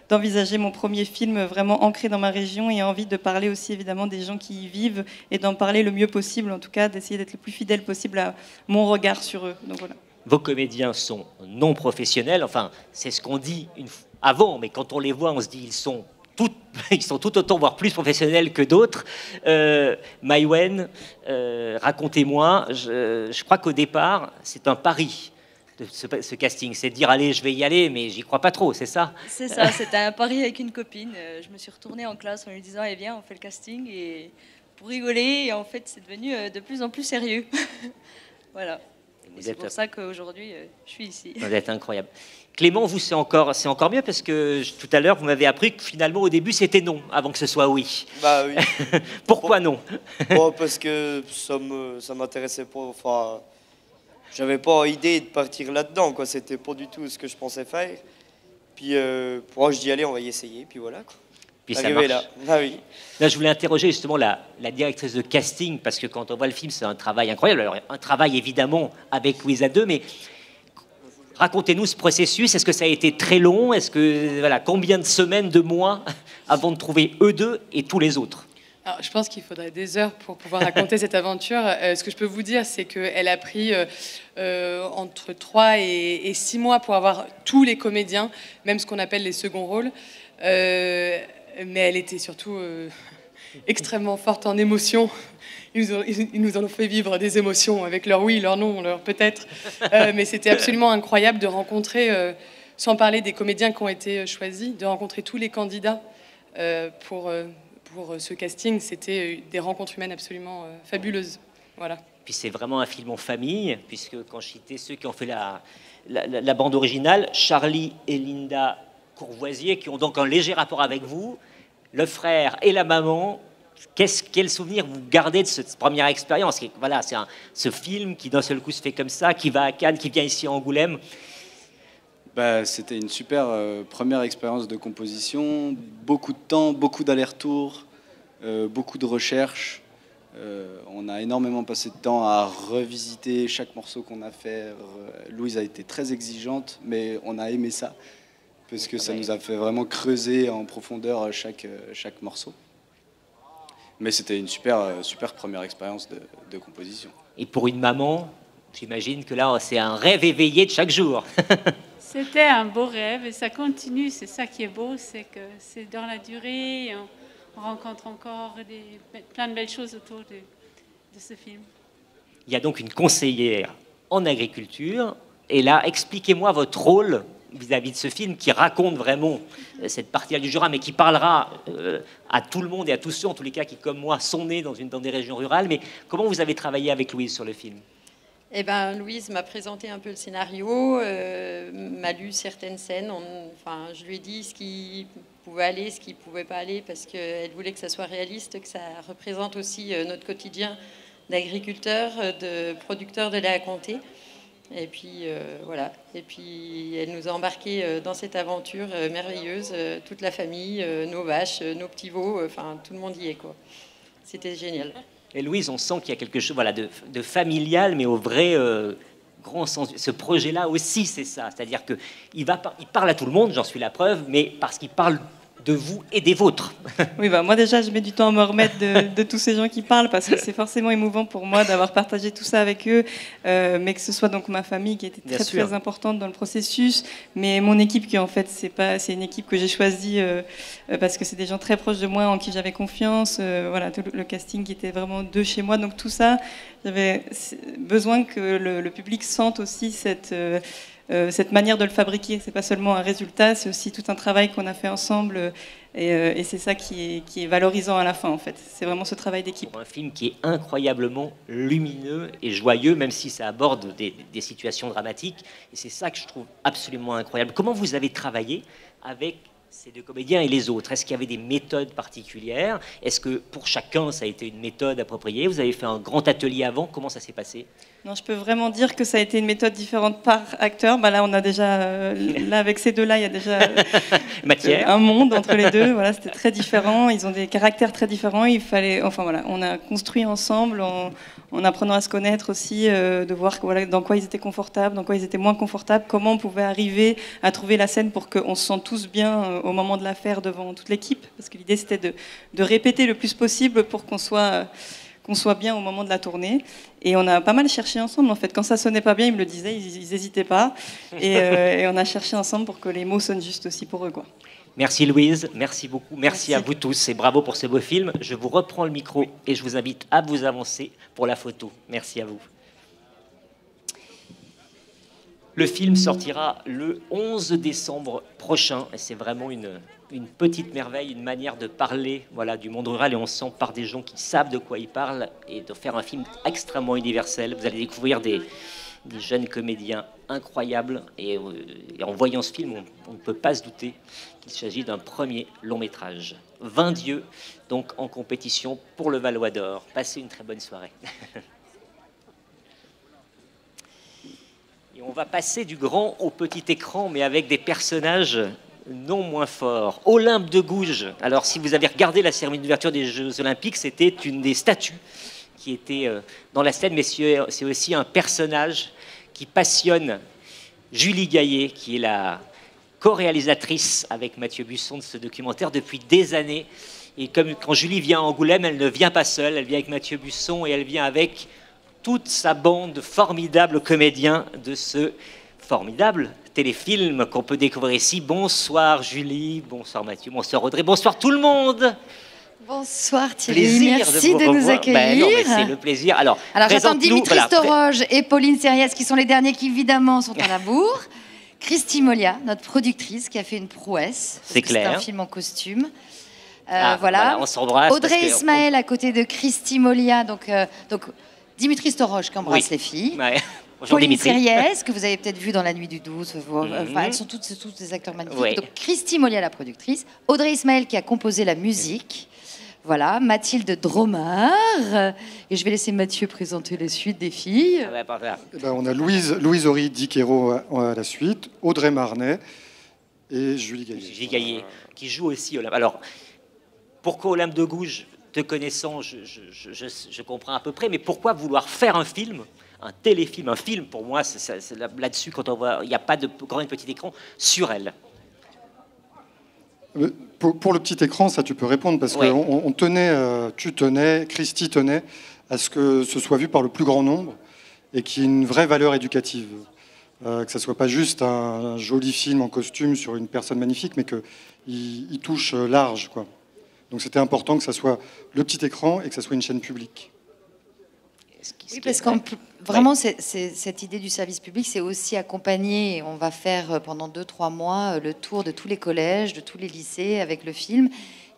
d'envisager mon premier film vraiment ancré dans ma région et envie de parler aussi évidemment des gens qui y vivent et d'en parler le mieux possible, en tout cas d'essayer d'être le plus fidèle possible à mon regard sur eux. Donc voilà. Vos comédiens sont non professionnels, enfin c'est ce qu'on dit avant, mais quand on les voit on se dit ils sont tout autant, voire plus professionnels que d'autres. Maïwenn, racontez-moi, je crois qu'au départ, c'est un pari, de ce casting. C'est de dire, allez, je vais y aller, mais j'y crois pas trop, c'est ça? C'est ça, c'était un pari avec une copine. Je me suis retournée en classe en lui disant, eh bien, on fait le casting, et pour rigoler, et en fait, c'est devenu de plus en plus sérieux. Voilà. C'est pour ça qu'aujourd'hui, je suis ici. Vous êtes incroyable. Clément, vous, c'est encore mieux parce que tout à l'heure, vous m'avez appris que finalement, au début, c'était non, avant que ce soit oui. Bah oui. Pourquoi non? Parce que ça m'intéressait pas. Enfin, j'avais pas idée de partir là-dedans, quoi. C'était pas du tout ce que je pensais faire. Puis, moi, je dis, allez, on va y essayer, puis voilà, quoi. Puis ça marche. Là. Ah oui. Là, je voulais interroger justement la directrice de casting, parce que quand on voit le film, c'est un travail incroyable. Alors, un travail évidemment avec Louise A2, mais racontez-nous ce processus. Est-ce que ça a été très long? Est-ce que, voilà, combien de semaines, de mois avant de trouver eux deux et tous les autres? Alors, je pense qu'il faudrait des heures pour pouvoir raconter cette aventure. Ce que je peux vous dire, c'est qu'elle a pris entre 3 et 6 mois pour avoir tous les comédiens, même ce qu'on appelle les seconds rôles. Mais elle était surtout extrêmement forte en émotions. Ils nous ont fait vivre des émotions avec leur oui, leur non, leur peut-être. Mais c'était absolument incroyable de rencontrer sans parler des comédiens qui ont été choisis, de rencontrer tous les candidats pour ce casting. C'était des rencontres humaines absolument fabuleuses. Voilà. Puis c'est vraiment un film en famille, puisque quand je citais ceux qui ont fait la bande originale, Charlie et Linda Courvoisier, qui ont donc un léger rapport avec vous, le frère et la maman. Quel souvenir vous gardez de cette première expérience? Voilà, c'est ce film qui d'un seul coup se fait comme ça, qui va à Cannes, qui vient ici à Angoulême. C'était une super première expérience de composition, beaucoup de temps, beaucoup d'allers-retours, beaucoup de recherches. On a énormément passé de temps à revisiter chaque morceau qu'on a fait. Louise a été très exigeante, mais on a aimé ça, parce que ça nous a fait vraiment creuser en profondeur chaque morceau. Mais c'était une super première expérience de composition. Et pour une maman, j'imagine que là, c'est un rêve éveillé de chaque jour. C'était un beau rêve et ça continue. C'est ça qui est beau, c'est que c'est dans la durée. On rencontre encore plein de belles choses autour de ce film. Il y a donc une conseillère en agriculture. Et là, expliquez-moi votre rôle vis-à-vis de ce film qui raconte vraiment cette partie-là du Jura, mais qui parlera à tout le monde et à tous ceux, en tous les cas, qui, comme moi, sont nés dans des régions rurales. Mais comment vous avez travaillé avec Louise sur le film? Eh ben, Louise m'a présenté un peu le scénario, m'a lu certaines scènes. Je lui ai dit ce qui pouvait aller, ce qui ne pouvait pas aller, parce qu'elle voulait que ça soit réaliste, que ça représente aussi notre quotidien d'agriculteurs, de producteurs de lait à comté. Et puis voilà. Et puis elle nous a embarqués dans cette aventure merveilleuse, toute la famille, nos vaches, nos petits veaux, tout le monde y est, quoi. C'était génial. Et Louise, on sent qu'il y a quelque chose, voilà, de familial, mais au vrai grand sens. Ce projet-là aussi, c'est ça. C'est-à-dire que il parle à tout le monde, j'en suis la preuve, mais parce qu'il parle de vous et des vôtres. Oui, moi déjà, je mets du temps à me remettre de tous ces gens qui parlent, parce que c'est forcément émouvant pour moi d'avoir partagé tout ça avec eux, mais que ce soit donc ma famille qui était très importante dans le processus, mais mon équipe qui en fait c'est une équipe que j'ai choisie parce que c'est des gens très proches de moi en qui j'avais confiance, voilà, tout le casting qui était vraiment de chez moi, donc tout ça, j'avais besoin que le public sente aussi cette manière de le fabriquer. C'est pas seulement un résultat, c'est aussi tout un travail qu'on a fait ensemble, et c'est ça qui est valorisant à la fin, en fait. C'est vraiment ce travail d'équipe. Un film qui est incroyablement lumineux et joyeux, même si ça aborde des situations dramatiques, et c'est ça que je trouve absolument incroyable. Comment vous avez travaillé avec ces deux comédiens et les autres? Est-ce qu'il y avait des méthodes particulières? Est-ce que pour chacun ça a été une méthode appropriée? Vous avez fait un grand atelier avant? Comment ça s'est passé? Non, je peux vraiment dire que ça a été une méthode différente par acteur. Là, on a déjà, là avec ces deux-là, il y a déjà un monde entre les deux. Voilà, c'était très différent. Ils ont des caractères très différents. Il fallait, on a construit ensemble en apprenant à se connaître aussi, de voir dans quoi ils étaient confortables, dans quoi ils étaient moins confortables, comment on pouvait arriver à trouver la scène pour qu'on se sente tous bien au moment de la faire devant toute l'équipe. Parce que l'idée, c'était de répéter le plus possible pour qu'on soit bien au moment de la tournée. Et on a pas mal cherché ensemble, en fait. Quand ça sonnait pas bien, ils me le disaient, ils n'hésitaient pas. Et on a cherché ensemble pour que les mots sonnent juste aussi pour eux, quoi. Merci Louise, merci beaucoup. Merci à vous tous et bravo pour ce beau film. Je vous reprends le micro et je vous invite à vous avancer pour la photo. Merci à vous. Le film sortira le 11 décembre prochain et c'est vraiment une petite merveille, une manière de parler, voilà, du monde rural, et on sent par des gens qui savent de quoi ils parlent et de faire un film extrêmement universel. Vous allez découvrir des jeunes comédiens incroyables et en voyant ce film, on ne peut pas se douter qu'il s'agit d'un premier long métrage. 20 dieux, donc en compétition pour le Valois d'Or. Passez une très bonne soirée. Et on va passer du grand au petit écran, mais avec des personnages non moins forts. Olympe de Gouges. Alors, si vous avez regardé la cérémonie d'ouverture des Jeux Olympiques, c'était une des statues qui était dans la scène, mais c'est aussi un personnage qui passionne Julie Gaillet, qui est la co-réalisatrice avec Mathieu Busson de ce documentaire depuis des années. Et comme quand Julie vient à Angoulême, elle ne vient pas seule, elle vient avec Mathieu Busson et elle vient avec toute sa bande de formidables comédiens de ce formidable téléfilm qu'on peut découvrir ici. Bonsoir Julie, bonsoir Mathieu, bonsoir Audrey, bonsoir tout le monde. Bonsoir Thierry, merci de nous accueillir. C'est le plaisir. Alors j'attends Dimitri Storoge et Pauline Sériès qui sont les derniers qui évidemment sont à la bourre. Christy Molia, notre productrice, qui a fait une prouesse. C'est clair. C'est un film en costume. Voilà, on s'embrasse. Audrey Ismaël à côté de Christy Molia, donc Dimitri Storoche qui embrasse les filles. Ouais. Bonjour Pauline Dimitri. Sériès, que vous avez peut-être vu dans La Nuit du 12. Elles sont toutes des acteurs magnifiques. Oui. Donc Christy Molia, la productrice. Audrey Ismaël qui a composé la musique. Voilà, Mathilde Dromard. Et je vais laisser Mathieu présenter les suites des filles. On a Louise Horry Diquero à la suite, Audrey Marnet et Julie Gaillet. Julie Gaillet, qui joue aussi Olympe. Alors, pourquoi Olympe de Gouges, te connaissant, je comprends à peu près, mais pourquoi vouloir faire un film, un téléfilm, un film, pour moi, c'est là-dessus, quand on voit, il n'y a pas de grand petit écran, sur elle. Pour le petit écran, ça tu peux répondre, parce que on tenait, tu tenais, Christy tenait, à ce que ce soit vu par le plus grand nombre et qu'il y ait une vraie valeur éducative. Que ça ne soit pas juste un joli film en costume sur une personne magnifique, mais qu'il touche large, quoi. Donc c'était important que ça soit le petit écran et que ça soit une chaîne publique. Oui, parce que vraiment, cette idée du service public, c'est aussi accompagner. On va faire pendant 2-3 mois le tour de tous les collèges, de tous les lycées avec le film.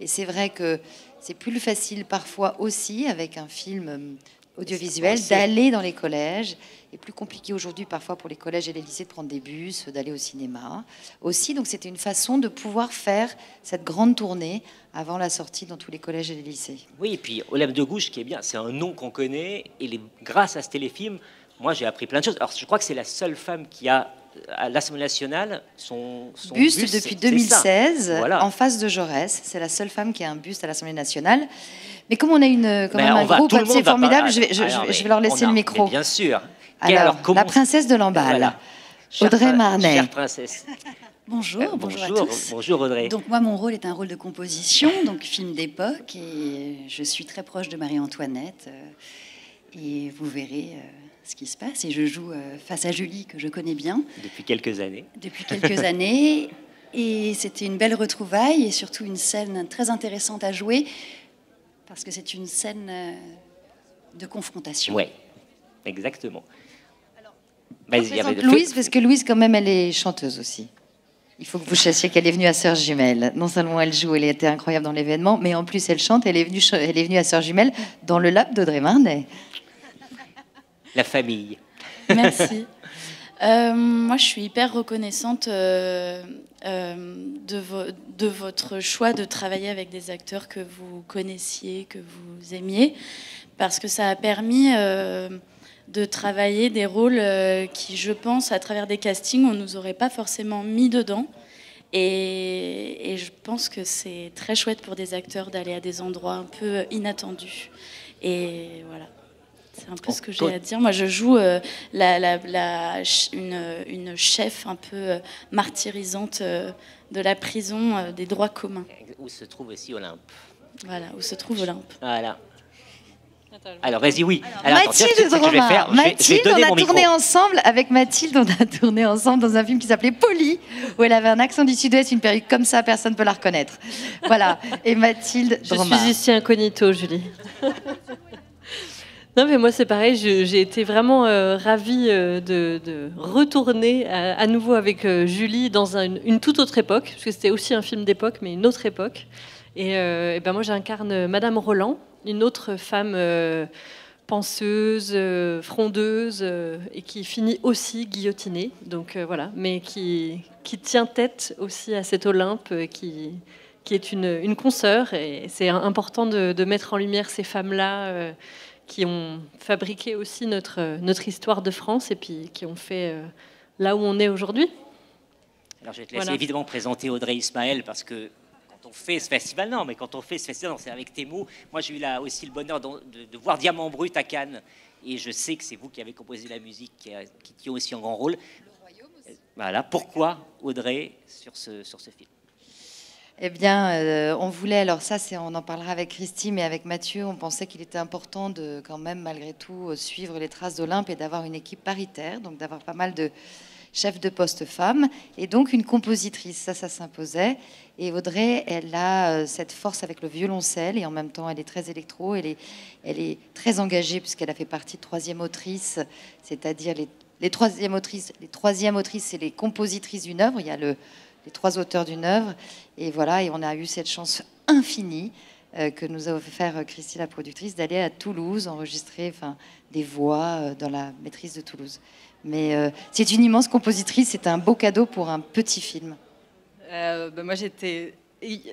Et c'est vrai que c'est plus facile parfois aussi avec un film audiovisuel d'aller dans les collèges. Et plus compliqué aujourd'hui parfois pour les collèges et les lycées de prendre des bus, d'aller au cinéma aussi. Donc c'était une façon de pouvoir faire cette grande tournée avant la sortie dans tous les collèges et les lycées. Oui, et puis Olympe de Gouges, qui est bien, c'est un nom qu'on connaît, et grâce à ce téléfilm, moi j'ai appris plein de choses. Alors je crois que c'est la seule femme qui a à l'Assemblée nationale son buste depuis 2016, voilà. En face de Jaurès. C'est la seule femme qui a un buste à l'Assemblée nationale. Mais comme on a quand même un groupe assez formidable, je vais leur laisser le micro. Bien sûr. Alors, la princesse de Lamballe, voilà. Audrey Marnet. Chère princesse. Bonjour, bonjour à tous. Bonjour Audrey. Donc moi, mon rôle est un rôle de composition, donc film d'époque, et je suis très proche de Marie-Antoinette, et vous verrez ce qui se passe. Et je joue face à Julie, que je connais bien. Depuis quelques années. Depuis quelques années, et c'était une belle retrouvaille, et surtout une scène très intéressante à jouer, parce que c'est une scène de confrontation. Oui, exactement. Louise, parce que Louise, quand même, elle est chanteuse aussi. Il faut que vous sachiez qu'elle est venue à Sœurs Jumelles. Non seulement elle joue, elle était incroyable dans l'événement, mais en plus elle chante. Elle est venue à Sœurs Jumelles dans le lab d'Audrey Marnet. La famille. Merci. Moi, je suis hyper reconnaissante de votre choix de travailler avec des acteurs que vous connaissiez, que vous aimiez, parce que ça a permis de travailler des rôles qui, je pense, à travers des castings, on ne nous aurait pas forcément mis dedans. Et je pense que c'est très chouette pour des acteurs d'aller à des endroits un peu inattendus. Et voilà, c'est un peu ce que j'ai à dire. Moi, je joue une chef un peu martyrisante de la prison des droits communs. Où se trouve aussi Olympe. Voilà, où se trouve Olympe. Voilà. Alors vas-y, oui. Mathilde Dromard. Mathilde, on a tourné ensemble, avec Mathilde, on a tourné ensemble dans un film qui s'appelait Polly, où elle avait un accent du Sud-Ouest, une perruque comme ça, personne ne peut la reconnaître. Voilà. Et Mathilde Dromard. Je suis ici incognito, Julie. Non, mais moi c'est pareil, j'ai été vraiment ravie de retourner à nouveau avec Julie dans une toute autre époque, parce que c'était aussi un film d'époque, mais une autre époque. Et ben moi j'incarne Madame Roland, une autre femme penseuse, frondeuse, et qui finit aussi guillotinée. Donc voilà, mais qui tient tête aussi à cet Olympe qui est une consoeur. Et c'est important de mettre en lumière ces femmes-là qui ont fabriqué aussi notre histoire de France et puis qui ont fait là où on est aujourd'hui. Alors je vais te laisser évidemment présenter Audrey Ismaël parce que quand on fait ce festival, c'est avec tes mots. Moi, j'ai eu aussi le bonheur de voir Diamant Brut à Cannes. Et je sais que c'est vous qui avez composé la musique, qui tient aussi un grand rôle. Voilà. Pourquoi, Audrey, sur ce film? Eh bien, on voulait, alors ça, on en parlera avec Christy, mais avec Mathieu, on pensait qu'il était important de, quand même, malgré tout, suivre les traces d'Olympe et d'avoir une équipe paritaire, donc d'avoir pas mal de chef de poste femme, et donc une compositrice, ça s'imposait. Et Audrey, elle a cette force avec le violoncelle, et en même temps, elle est très électro, elle est très engagée, puisqu'elle a fait partie de 3e autrice, c'est-à-dire les troisièmes autrices, c'est les compositrices d'une œuvre. Il y a les 3 auteurs d'une œuvre. Et voilà, et on a eu cette chance infinie que nous a offert Christy, la productrice, d'aller à Toulouse enregistrer des voix dans la maîtrise de Toulouse. Mais c'est une immense compositrice, c'est un beau cadeau pour un petit film. Moi, j'étais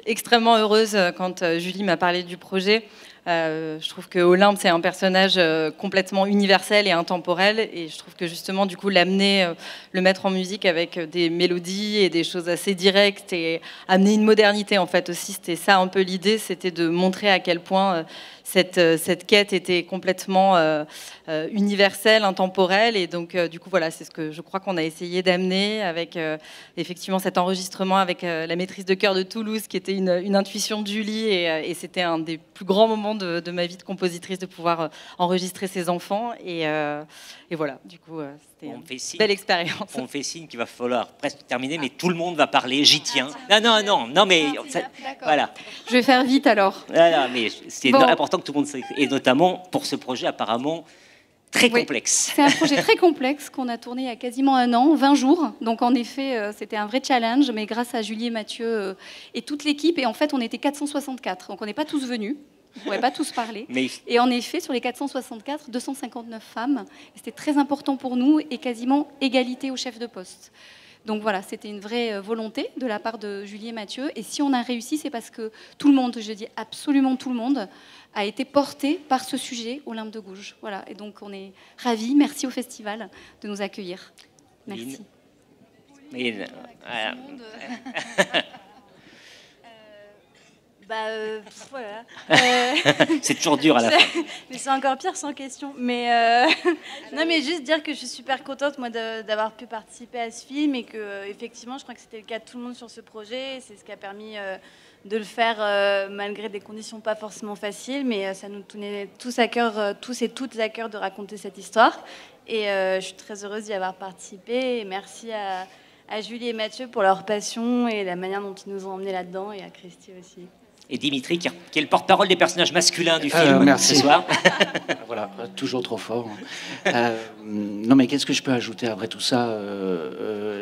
extrêmement heureuse quand Julie m'a parlé du projet. Je trouve que Olympe, c'est un personnage complètement universel et intemporel, et je trouve que justement, du coup, l'amener, le mettre en musique avec des mélodies et des choses assez directes et amener une modernité, en fait, aussi, c'était ça un peu l'idée, c'était de montrer à quel point cette quête était complètement universelle, intemporelle, et donc, du coup, voilà, c'est ce que je crois qu'on a essayé d'amener avec, effectivement, cet enregistrement avec la maîtrise de chœur de Toulouse, qui était une intuition de Julie, et c'était un des plus grands moments de ma vie de compositrice, de pouvoir enregistrer ses enfants, et voilà, du coup, c'était une belle expérience. On fait signe qu'il va falloir presque terminer, mais tout le monde va parler, j'y tiens. Non, mais voilà. Je vais faire vite alors. Non, mais c'est important que tout le monde s'exprime, et notamment pour ce projet apparemment très complexe. C'est un projet très complexe qu'on a tourné il y a quasiment 1 an, 20 jours. Donc en effet, c'était un vrai challenge, mais grâce à Julie et Mathieu et toute l'équipe, et en fait on était 464, donc on n'est pas tous venus. On ne pourrait pas tous parler. Et en effet, sur les 464, 259 femmes. C'était très important pour nous, et quasiment égalité au chef de poste. Donc voilà, c'était une vraie volonté de la part de Julie et Mathieu. Et si on a réussi, c'est parce que tout le monde, je dis absolument tout le monde, a été porté par ce sujet, Olympe de Gouges. Voilà, et donc on est ravis. Merci au festival de nous accueillir. Merci. Voilà. C'est toujours dur à la fin. Mais c'est encore pire sans question. Mais non, mais juste dire que je suis super contente moi d'avoir pu participer à ce film, et que effectivement, je crois que c'était le cas de tout le monde sur ce projet. C'est ce qui a permis de le faire malgré des conditions pas forcément faciles, mais ça nous tenait tous à cœur, tous et toutes à cœur, de raconter cette histoire. Et je suis très heureuse d'y avoir participé. Et merci à Julie et Mathieu pour leur passion et la manière dont ils nous ont emmenés là-dedans, et à Christy aussi. Et Dimitri, qui est le porte-parole des personnages masculins du film merci. Ce soir. Voilà, toujours trop fort. Non, mais qu'est-ce que je peux ajouter après tout ça?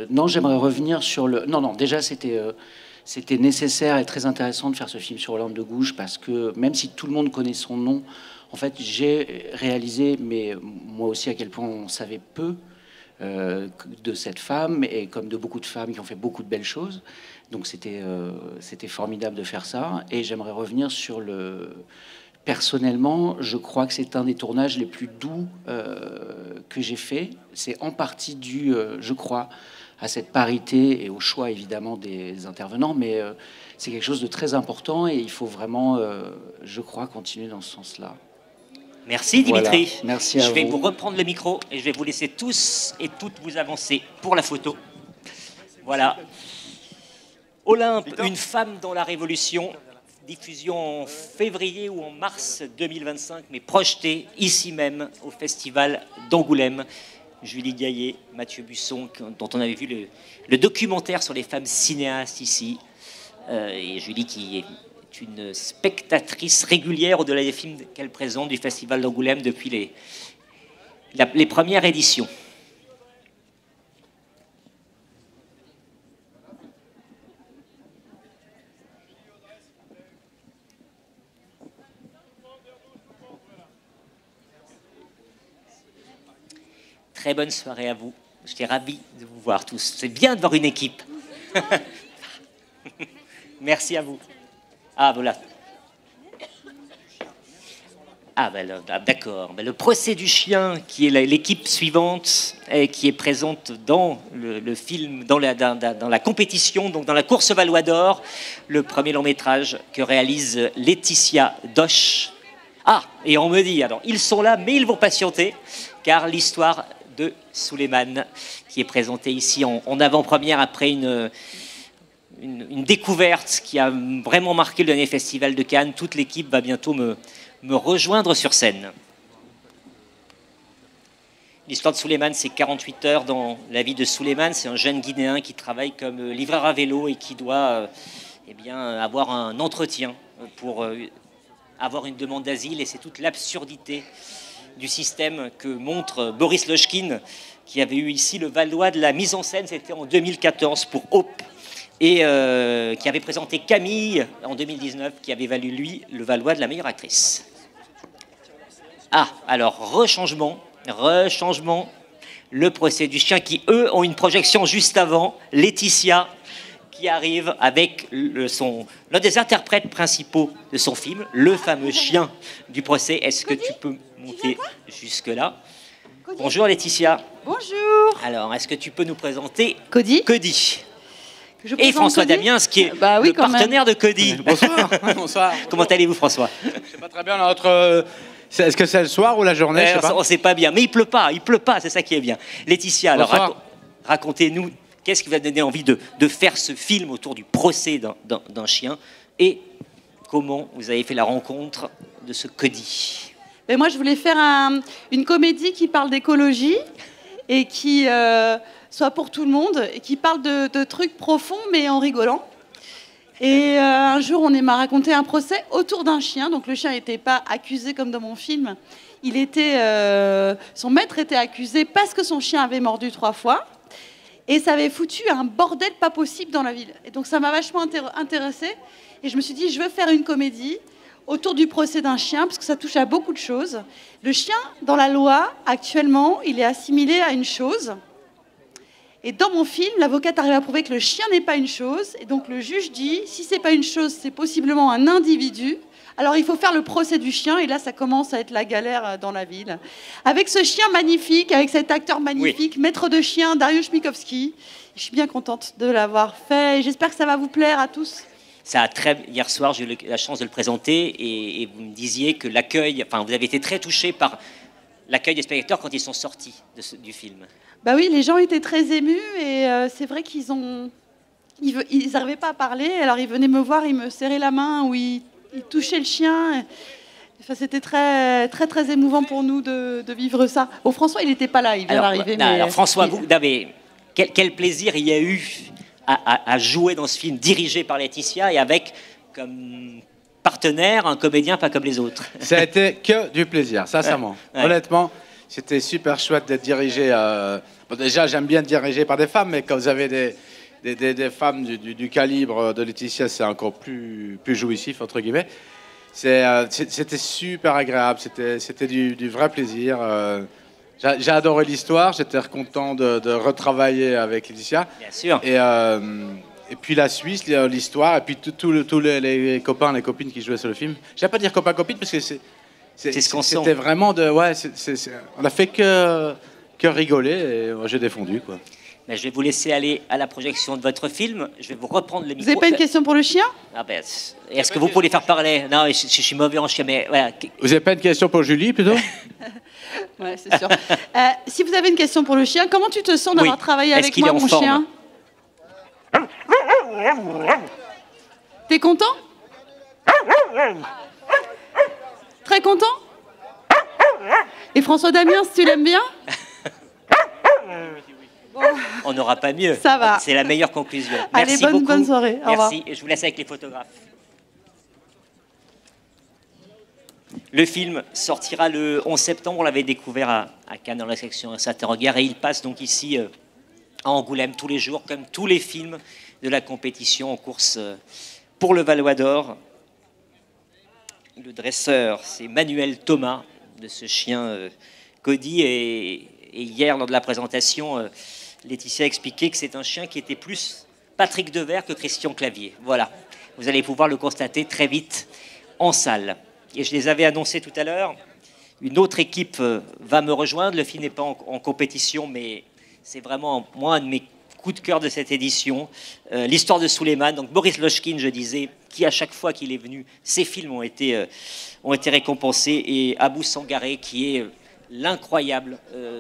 Non, j'aimerais revenir sur le... Non, déjà, c'était nécessaire et très intéressant de faire ce film sur Olympe de Gouges, parce que même si tout le monde connaît son nom, en fait, j'ai réalisé, mais moi aussi, à quel point on savait peu de cette femme, et comme de beaucoup de femmes qui ont fait beaucoup de belles choses. Donc c'était formidable de faire ça. Et j'aimerais revenir sur le... Personnellement, je crois que c'est un des tournages les plus doux que j'ai fait. C'est en partie dû, je crois, à cette parité et au choix évidemment des intervenants, mais c'est quelque chose de très important, et il faut vraiment, je crois, continuer dans ce sens-là. Merci Dimitri. Voilà. Merci à vous. Je vais vous reprendre le micro, et je vais vous laisser tous et toutes vous avancer pour la photo. Voilà. Olympe, une femme dans la Révolution, diffusion en février ou en mars 2025, mais projetée ici même au Festival d'Angoulême. Julie Gaillet, Mathieu Busson, dont on avait vu le documentaire sur les femmes cinéastes ici, et Julie qui est une spectatrice régulière au-delà des films qu'elle présente du Festival d'Angoulême depuis les premières éditions. Très bonne soirée à vous. J'étais ravi de vous voir tous. C'est bien de voir une équipe. Merci à vous. Ah, voilà. Ah, ben, d'accord. Ben, le procès du chien, qui est l'équipe suivante, et qui est présente dans le film, dans la compétition, donc dans la course Valois d'Or, le premier long métrage que réalise Laetitia Doche. Ah, et on me dit, alors, ils sont là, mais ils vont patienter, car l'histoire de Souleymane, qui est présentée ici en avant-première après une découverte qui a vraiment marqué le dernier festival de Cannes. Toute l'équipe va bientôt me rejoindre sur scène. L'histoire de Souleymane, c'est 48 heures dans la vie de Souleymane. C'est un jeune Guinéen qui travaille comme livreur à vélo et qui doit avoir un entretien pour avoir une demande d'asile. Et c'est toute l'absurdité du système que montre Boris Lochkin, qui avait eu ici le Valois de la mise en scène, c'était en 2014 pour Hope, et qui avait présenté Camille en 2019, qui avait valu, lui, le Valois de la meilleure actrice. Ah, alors, rechangement, le procès du chien, qui, eux, ont une projection juste avant, Laetitia, qui arrive avec l'un des interprètes principaux de son film, le fameux chien du procès. Est-ce que tu peux monter jusque-là? Bonjour Laetitia. Bonjour. Alors, est-ce que tu peux nous présenter Cody? Et François Damiens, qui est le partenaire de Cody. Bonsoir. Bonsoir. Comment allez-vous, François? Je sais pas très bien. Est-ce que c'est le soir ou la journée? On ne sait pas bien, mais il pleut pas, c'est ça qui est bien. Laetitia, alors racontez-nous, qu'est-ce qui vous a donné envie de faire ce film autour du procès d'un chien, et comment vous avez fait la rencontre de ce Cody? Mais moi, je voulais faire une comédie qui parle d'écologie et qui soit pour tout le monde, et qui parle de trucs profonds, mais en rigolant. Et un jour, on m'a raconté un procès autour d'un chien. Donc le chien n'était pas accusé comme dans mon film. Son maître était accusé parce que son chien avait mordu 3 fois. Et ça avait foutu un bordel pas possible dans la ville. Et donc ça m'a vachement intéressée. Et je me suis dit, je veux faire une comédie autour du procès d'un chien, parce que ça touche à beaucoup de choses. Le chien, dans la loi, actuellement, il est assimilé à une chose. Et dans mon film, l'avocate arrive à prouver que le chien n'est pas une chose. Et donc le juge dit, si c'est pas une chose, c'est possiblement un individu. Alors il faut faire le procès du chien. Et là, ça commence à être la galère dans la ville. Avec ce chien magnifique, avec cet acteur magnifique, maître de chien, Dariusz Mikowski. Je suis bien contente de l'avoir fait. Et j'espère que ça va vous plaire à tous. Hier soir, j'ai eu la chance de le présenter. Et vous me disiez que vous avez été très touché par l'accueil des spectateurs quand ils sont sortis du film. Bah oui, les gens étaient très émus et c'est vrai qu'ils n'arrivaient pas à parler. Alors ils venaient me voir, ils me serraient la main ou ils touchaient le chien. Enfin, c'était très, très, très émouvant pour nous de vivre ça. Bon, François, il n'était pas là, il vient d'arriver. Alors François, quel plaisir il y a eu à jouer dans ce film dirigé par Laetitia et avec comme partenaire un comédien pas comme les autres. Ça a été que du plaisir, sincèrement. Ouais. Honnêtement, c'était super chouette d'être dirigé. Bon, déjà, j'aime bien diriger par des femmes, mais quand vous avez des femmes du calibre de Laetitia, c'est encore plus jouissif, entre guillemets. C'était super agréable, c'était du vrai plaisir. J'ai adoré l'histoire, j'étais content de retravailler avec Laetitia. Bien sûr. Et puis la Suisse, l'histoire, et puis tous les copains, les copines qui jouaient sur le film. Je ne vais pas dire copains-copines, parce que c'était vraiment on a fait que rigoler, et j'ai défendu, quoi. Mais je vais vous laisser aller à la projection de votre film. Je vais vous reprendre le micro. Vous n'avez pas une question pour le chien? Est-ce que vous pouvez les faire parler? Non, je suis mauvais en chien, mais voilà. Vous n'avez pas une question pour Julie, plutôt? Ouais, c'est sûr. Si vous avez une question pour le chien, comment tu te sens d'avoir travaillé avec moi, mon chien? T'es content? Très content? Et François Damiens, tu l'aimes bien? Bon. On n'aura pas mieux. Ça va. C'est la meilleure conclusion. Allez, merci beaucoup. Bonne soirée. Au revoir. Merci. Et je vous laisse avec les photographes. Le film sortira le 11 septembre. On l'avait découvert à Cannes dans la section Saint-Regard. Et il passe donc ici à Angoulême tous les jours, comme tous les films de la compétition en course pour le Valois d'Or. Le dresseur, c'est Manuel Thomas, de ce chien Cody. Et hier, lors de la présentation, Laetitia a expliqué que c'est un chien qui était plus Patrick Devers que Christian Clavier. Voilà, vous allez pouvoir le constater très vite en salle. Et je les avais annoncés tout à l'heure, une autre équipe va me rejoindre. Le film n'est pas en compétition, mais c'est vraiment, moi, un de mes coups de cœur de cette édition. L'histoire de Souleymane, donc Boris Lochkin, je disais, qui à chaque fois qu'il est venu, ses films ont été récompensés. Et Abou Sangaré, qui est l'incroyable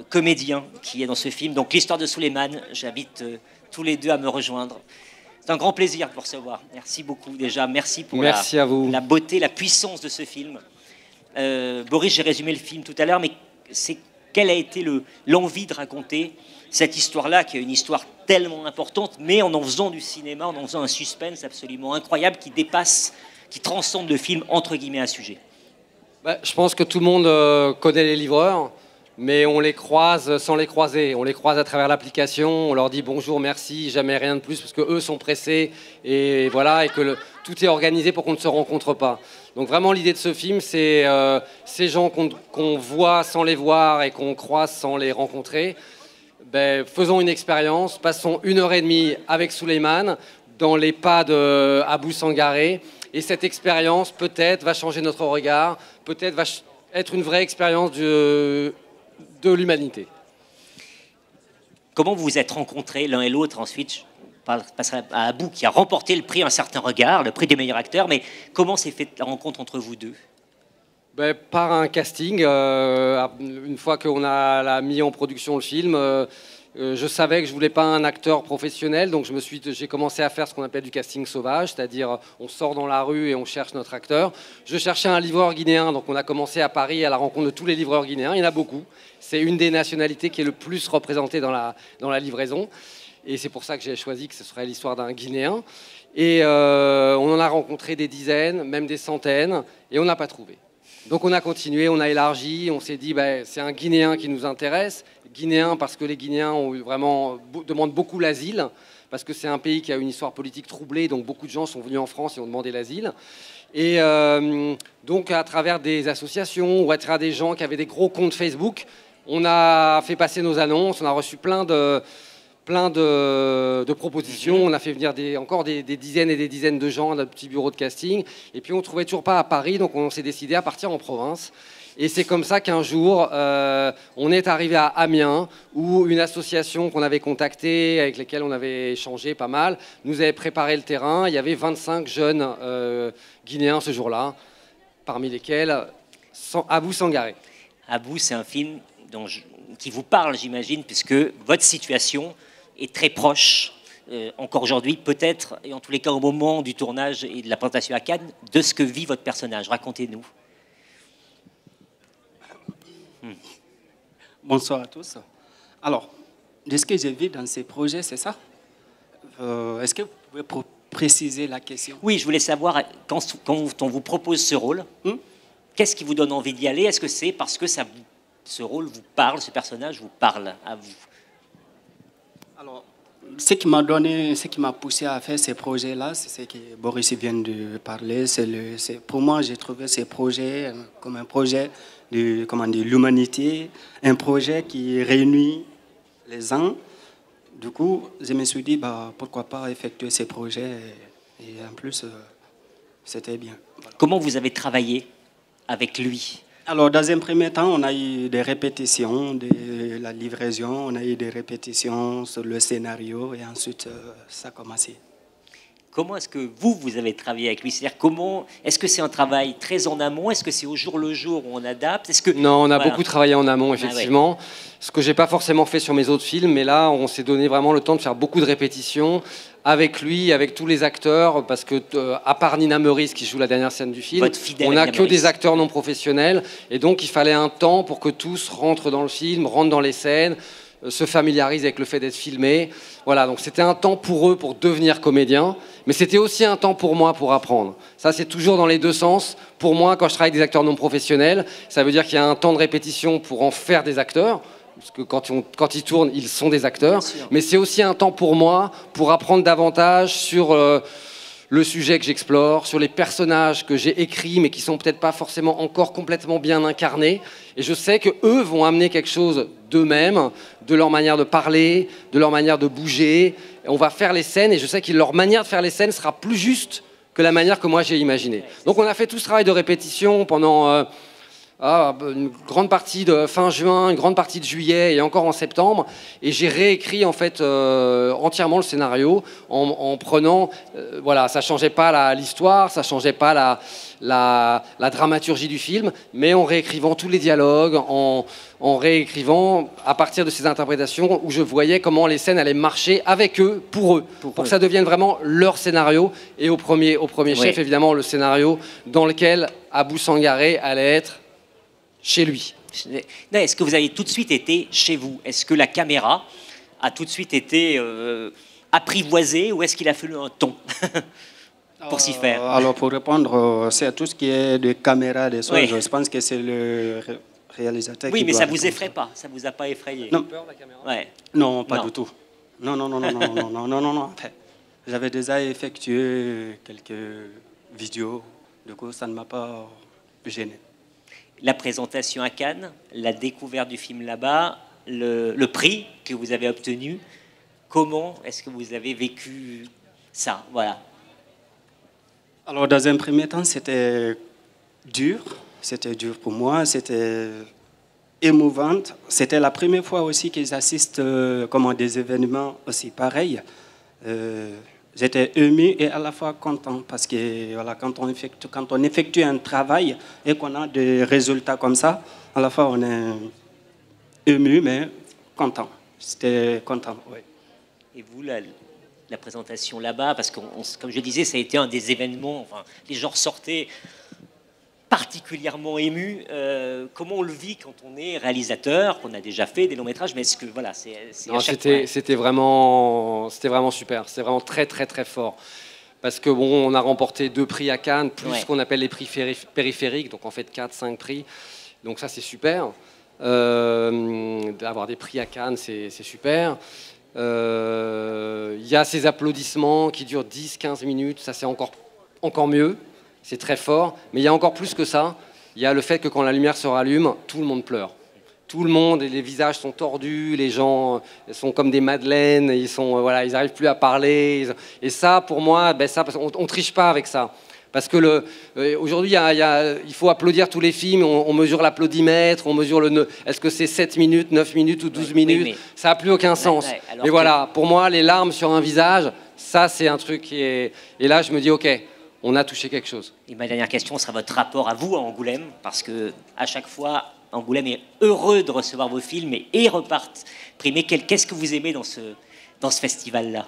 comédien qui est dans ce film. Donc l'histoire de Souleymane, j'invite tous les deux à me rejoindre. C'est un grand plaisir de vous recevoir. Merci beaucoup déjà. Merci pour la beauté, la puissance de ce film. Boris, j'ai résumé le film tout à l'heure, mais quelle a été l'envie de raconter cette histoire-là, qui est une histoire tellement importante, mais en faisant du cinéma, en faisant un suspense absolument incroyable qui dépasse, qui transcende le film, entre guillemets, un sujet. Je pense que tout le monde connaît les livreurs, mais on les croise sans les croiser. On les croise à travers l'application, on leur dit bonjour, merci, jamais rien de plus, parce qu'eux sont pressés, et voilà, et que tout est organisé pour qu'on ne se rencontre pas. Donc vraiment, l'idée de ce film, c'est ces gens qu'on voit sans les voir et qu'on croise sans les rencontrer. Faisons une expérience, passons 1h30 avec Souleymane dans les pas d'Abou Sangaré, et cette expérience peut-être va changer notre regard, peut-être va être une vraie expérience de l'humanité. Comment vous vous êtes rencontrés l'un et l'autre? Ensuite, je passerai à Abou qui a remporté le prix Un certain regard, le prix du meilleur acteur, mais comment s'est faite la rencontre entre vous deux? Par un casting. Une fois qu'on a mis en production le film, je savais que je voulais pas un acteur professionnel, donc j'ai commencé à faire ce qu'on appelle du casting sauvage, c'est-à-dire on sort dans la rue et on cherche notre acteur. Je cherchais un livreur guinéen, donc on a commencé à Paris à la rencontre de tous les livreurs guinéens. Il y en a beaucoup. C'est une des nationalités qui est le plus représentée dans la livraison. Et c'est pour ça que j'ai choisi que ce serait l'histoire d'un Guinéen. Et on en a rencontré des dizaines, même des centaines, et on n'a pas trouvé. Donc on a continué, on a élargi, on s'est dit c'est un Guinéen qui nous intéresse. Guinéen parce que les Guinéens demandent beaucoup l'asile, parce que c'est un pays qui a une histoire politique troublée, donc beaucoup de gens sont venus en France et ont demandé l'asile. Et donc à travers des associations ou à travers des gens qui avaient des gros comptes Facebook, on a fait passer nos annonces, on a reçu plein de propositions. On a fait venir encore des dizaines et des dizaines de gens à notre petit bureau de casting. Et puis on ne trouvait toujours pas à Paris, donc on s'est décidé à partir en province. Et c'est comme ça qu'un jour, on est arrivé à Amiens, où une association qu'on avait contactée, avec laquelle on avait échangé pas mal, nous avait préparé le terrain. Il y avait 25 jeunes Guinéens ce jour-là, parmi lesquels Abou Sangaré. Abou, c'est un film qui vous parle, j'imagine, puisque votre situation est très proche, encore aujourd'hui, peut-être, et en tous les cas au moment du tournage et de la présentation à Cannes, de ce que vit votre personnage. Racontez-nous. Bonsoir à tous. Alors, de ce que j'ai vu dans ces projets, c'est ça? Est-ce que vous pouvez préciser la question? Oui, je voulais savoir, quand on vous propose ce rôle, qu'est-ce qui vous donne envie d'y aller? Est-ce que c'est parce que ce rôle vous parle, ce personnage vous parle à vous? Alors, ce qui m'a poussé à faire ces projets-là, c'est ce que Boris vient de parler. Pour moi, j'ai trouvé ces projets comme un projet de l'humanité, un projet qui réunit les gens. Du coup, je me suis dit, pourquoi pas effectuer ces projets, et en plus, c'était bien. Voilà. Comment vous avez travaillé avec lui? Alors, dans un premier temps, on a eu des répétitions de la livraison, on a eu des répétitions sur le scénario, et ensuite, ça a commencé. Comment est-ce que vous avez travaillé avec lui? C'est-à-dire, est-ce que c'est un travail très en amont? Est-ce que c'est au jour le jour où on adapte? Non, on a beaucoup travaillé en amont, effectivement. Ce que j'ai pas forcément fait sur mes autres films, mais là, on s'est donné vraiment le temps de faire beaucoup de répétitions avec lui, avec tous les acteurs, parce que à part Nina Meurice qui joue la dernière scène du film, on n'a que des acteurs non professionnels, et donc il fallait un temps pour que tous rentrent dans le film, rentrent dans les scènes, se familiarisent avec le fait d'être filmés. Voilà, donc c'était un temps pour eux pour devenir comédiens, mais c'était aussi un temps pour moi pour apprendre. Ça, c'est toujours dans les deux sens. Pour moi, quand je travaille avec des acteurs non professionnels, ça veut dire qu'il y a un temps de répétition pour en faire des acteurs, parce que quand ils tournent, ils sont des acteurs. Mais c'est aussi un temps pour moi pour apprendre davantage sur le sujet que j'explore, sur les personnages que j'ai écrits, mais qui sont peut-être pas forcément encore complètement bien incarnés. Et je sais qu'eux vont amener quelque chose d'eux-mêmes, de leur manière de parler, de leur manière de bouger. Et on va faire les scènes, et je sais que leur manière de faire les scènes sera plus juste que la manière que moi j'ai imaginée. Donc on a fait tout ce travail de répétition pendant une grande partie de fin juin, une grande partie de juillet et encore en septembre, et j'ai réécrit en fait entièrement le scénario en prenant, voilà, ça changeait pas l'histoire, ça changeait pas la dramaturgie du film, mais en réécrivant tous les dialogues, en réécrivant à partir de ces interprétations où je voyais comment les scènes allaient marcher avec eux, pour que ça devienne vraiment leur scénario, et au premier chef évidemment le scénario dans lequel Abou Sangaré allait être chez lui. Est-ce que vous avez tout de suite été chez vous? Est-ce que la caméra a tout de suite été apprivoisée, ou est-ce qu'il a fallu un ton? pour s'y faire? Alors, pour répondre, c'est tout ce qui est de caméra, des choses, je pense que c'est le réalisateur qui Oui, mais doit ça ne vous répondre. effraie pas, ça ne vous a pas effrayé? Non. Peur, la caméra? Ouais. Non, pas du tout. Non. Enfin, j'avais déjà effectué quelques vidéos, du coup, ça ne m'a pas gêné. La présentation à Cannes, la découverte du film là-bas, le prix que vous avez obtenu, comment est-ce que vous avez vécu ça? Voilà. Alors, dans un premier temps, c'était dur pour moi, c'était émouvant. C'était la première fois aussi que j'assiste à des événements aussi pareils. J'étais ému et à la fois content parce que voilà, quand on effectue un travail et qu'on a des résultats comme ça, à la fois on est ému mais content. J'étais content, oui. Et vous, la présentation là-bas, parce que, comme je disais, ça a été un des événements, enfin, les gens ressortaient particulièrement émus. Comment on le vit quand on est réalisateur, qu'on a déjà fait des longs métrages, mais est-ce que voilà, c'était vraiment super, c'était vraiment très très très fort. Parce que bon, on a remporté 2 prix à Cannes, plus ce qu'on appelle les prix périphériques, donc en fait 4-5 prix. Donc ça c'est super. D'avoir des prix à Cannes, c'est super. Il y a ces applaudissements qui durent 10-15 minutes, ça c'est encore mieux. C'est très fort, mais il y a encore plus que ça. Il y a le fait que quand la lumière se rallume, tout le monde pleure. Tout le monde, et les visages sont tordus, les gens sont comme des madeleines, ils n'arrivent plus à parler. Et ça, pour moi, on triche pas avec ça. Parce que aujourd'hui, il faut applaudir tous les films, on mesure l'applaudimètre, on mesure est-ce que c'est 7 minutes, 9 minutes ou 12 minutes, mais ça n'a plus aucun sens. Mais voilà, pour moi, les larmes sur un visage, ça c'est un truc qui est... Et là, je me dis, ok, on a touché quelque chose. Et ma dernière question sera votre rapport à vous à Angoulême, parce que à chaque fois, Angoulême est heureux de recevoir vos films et repartent primés. Qu'est-ce que vous aimez dans ce festival-là?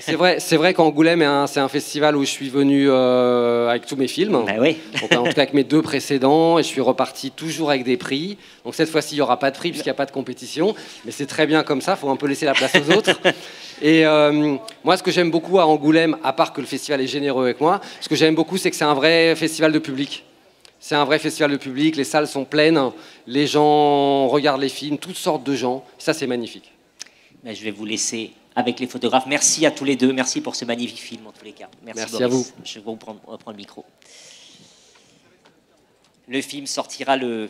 C'est vrai qu'Angoulême, c'est un festival où je suis venu avec tous mes films. Ben oui. Donc, en tout cas avec mes 2 précédents, et je suis reparti toujours avec des prix. Donc cette fois-ci, il n'y aura pas de prix puisqu'il n'y a pas de compétition. Mais c'est très bien comme ça, il faut un peu laisser la place aux autres. Et moi, ce que j'aime beaucoup à Angoulême, à part que le festival est généreux avec moi, ce que j'aime beaucoup, c'est que c'est un vrai festival de public. C'est un vrai festival de public, les salles sont pleines, les gens regardent les films, toutes sortes de gens. Ça, c'est magnifique. Ben, je vais vous laisser avec les photographes. Merci à tous les deux, merci pour ce magnifique film en tous les cas. Merci Boris. à vous. Je vais reprendre le micro. Le film sortira le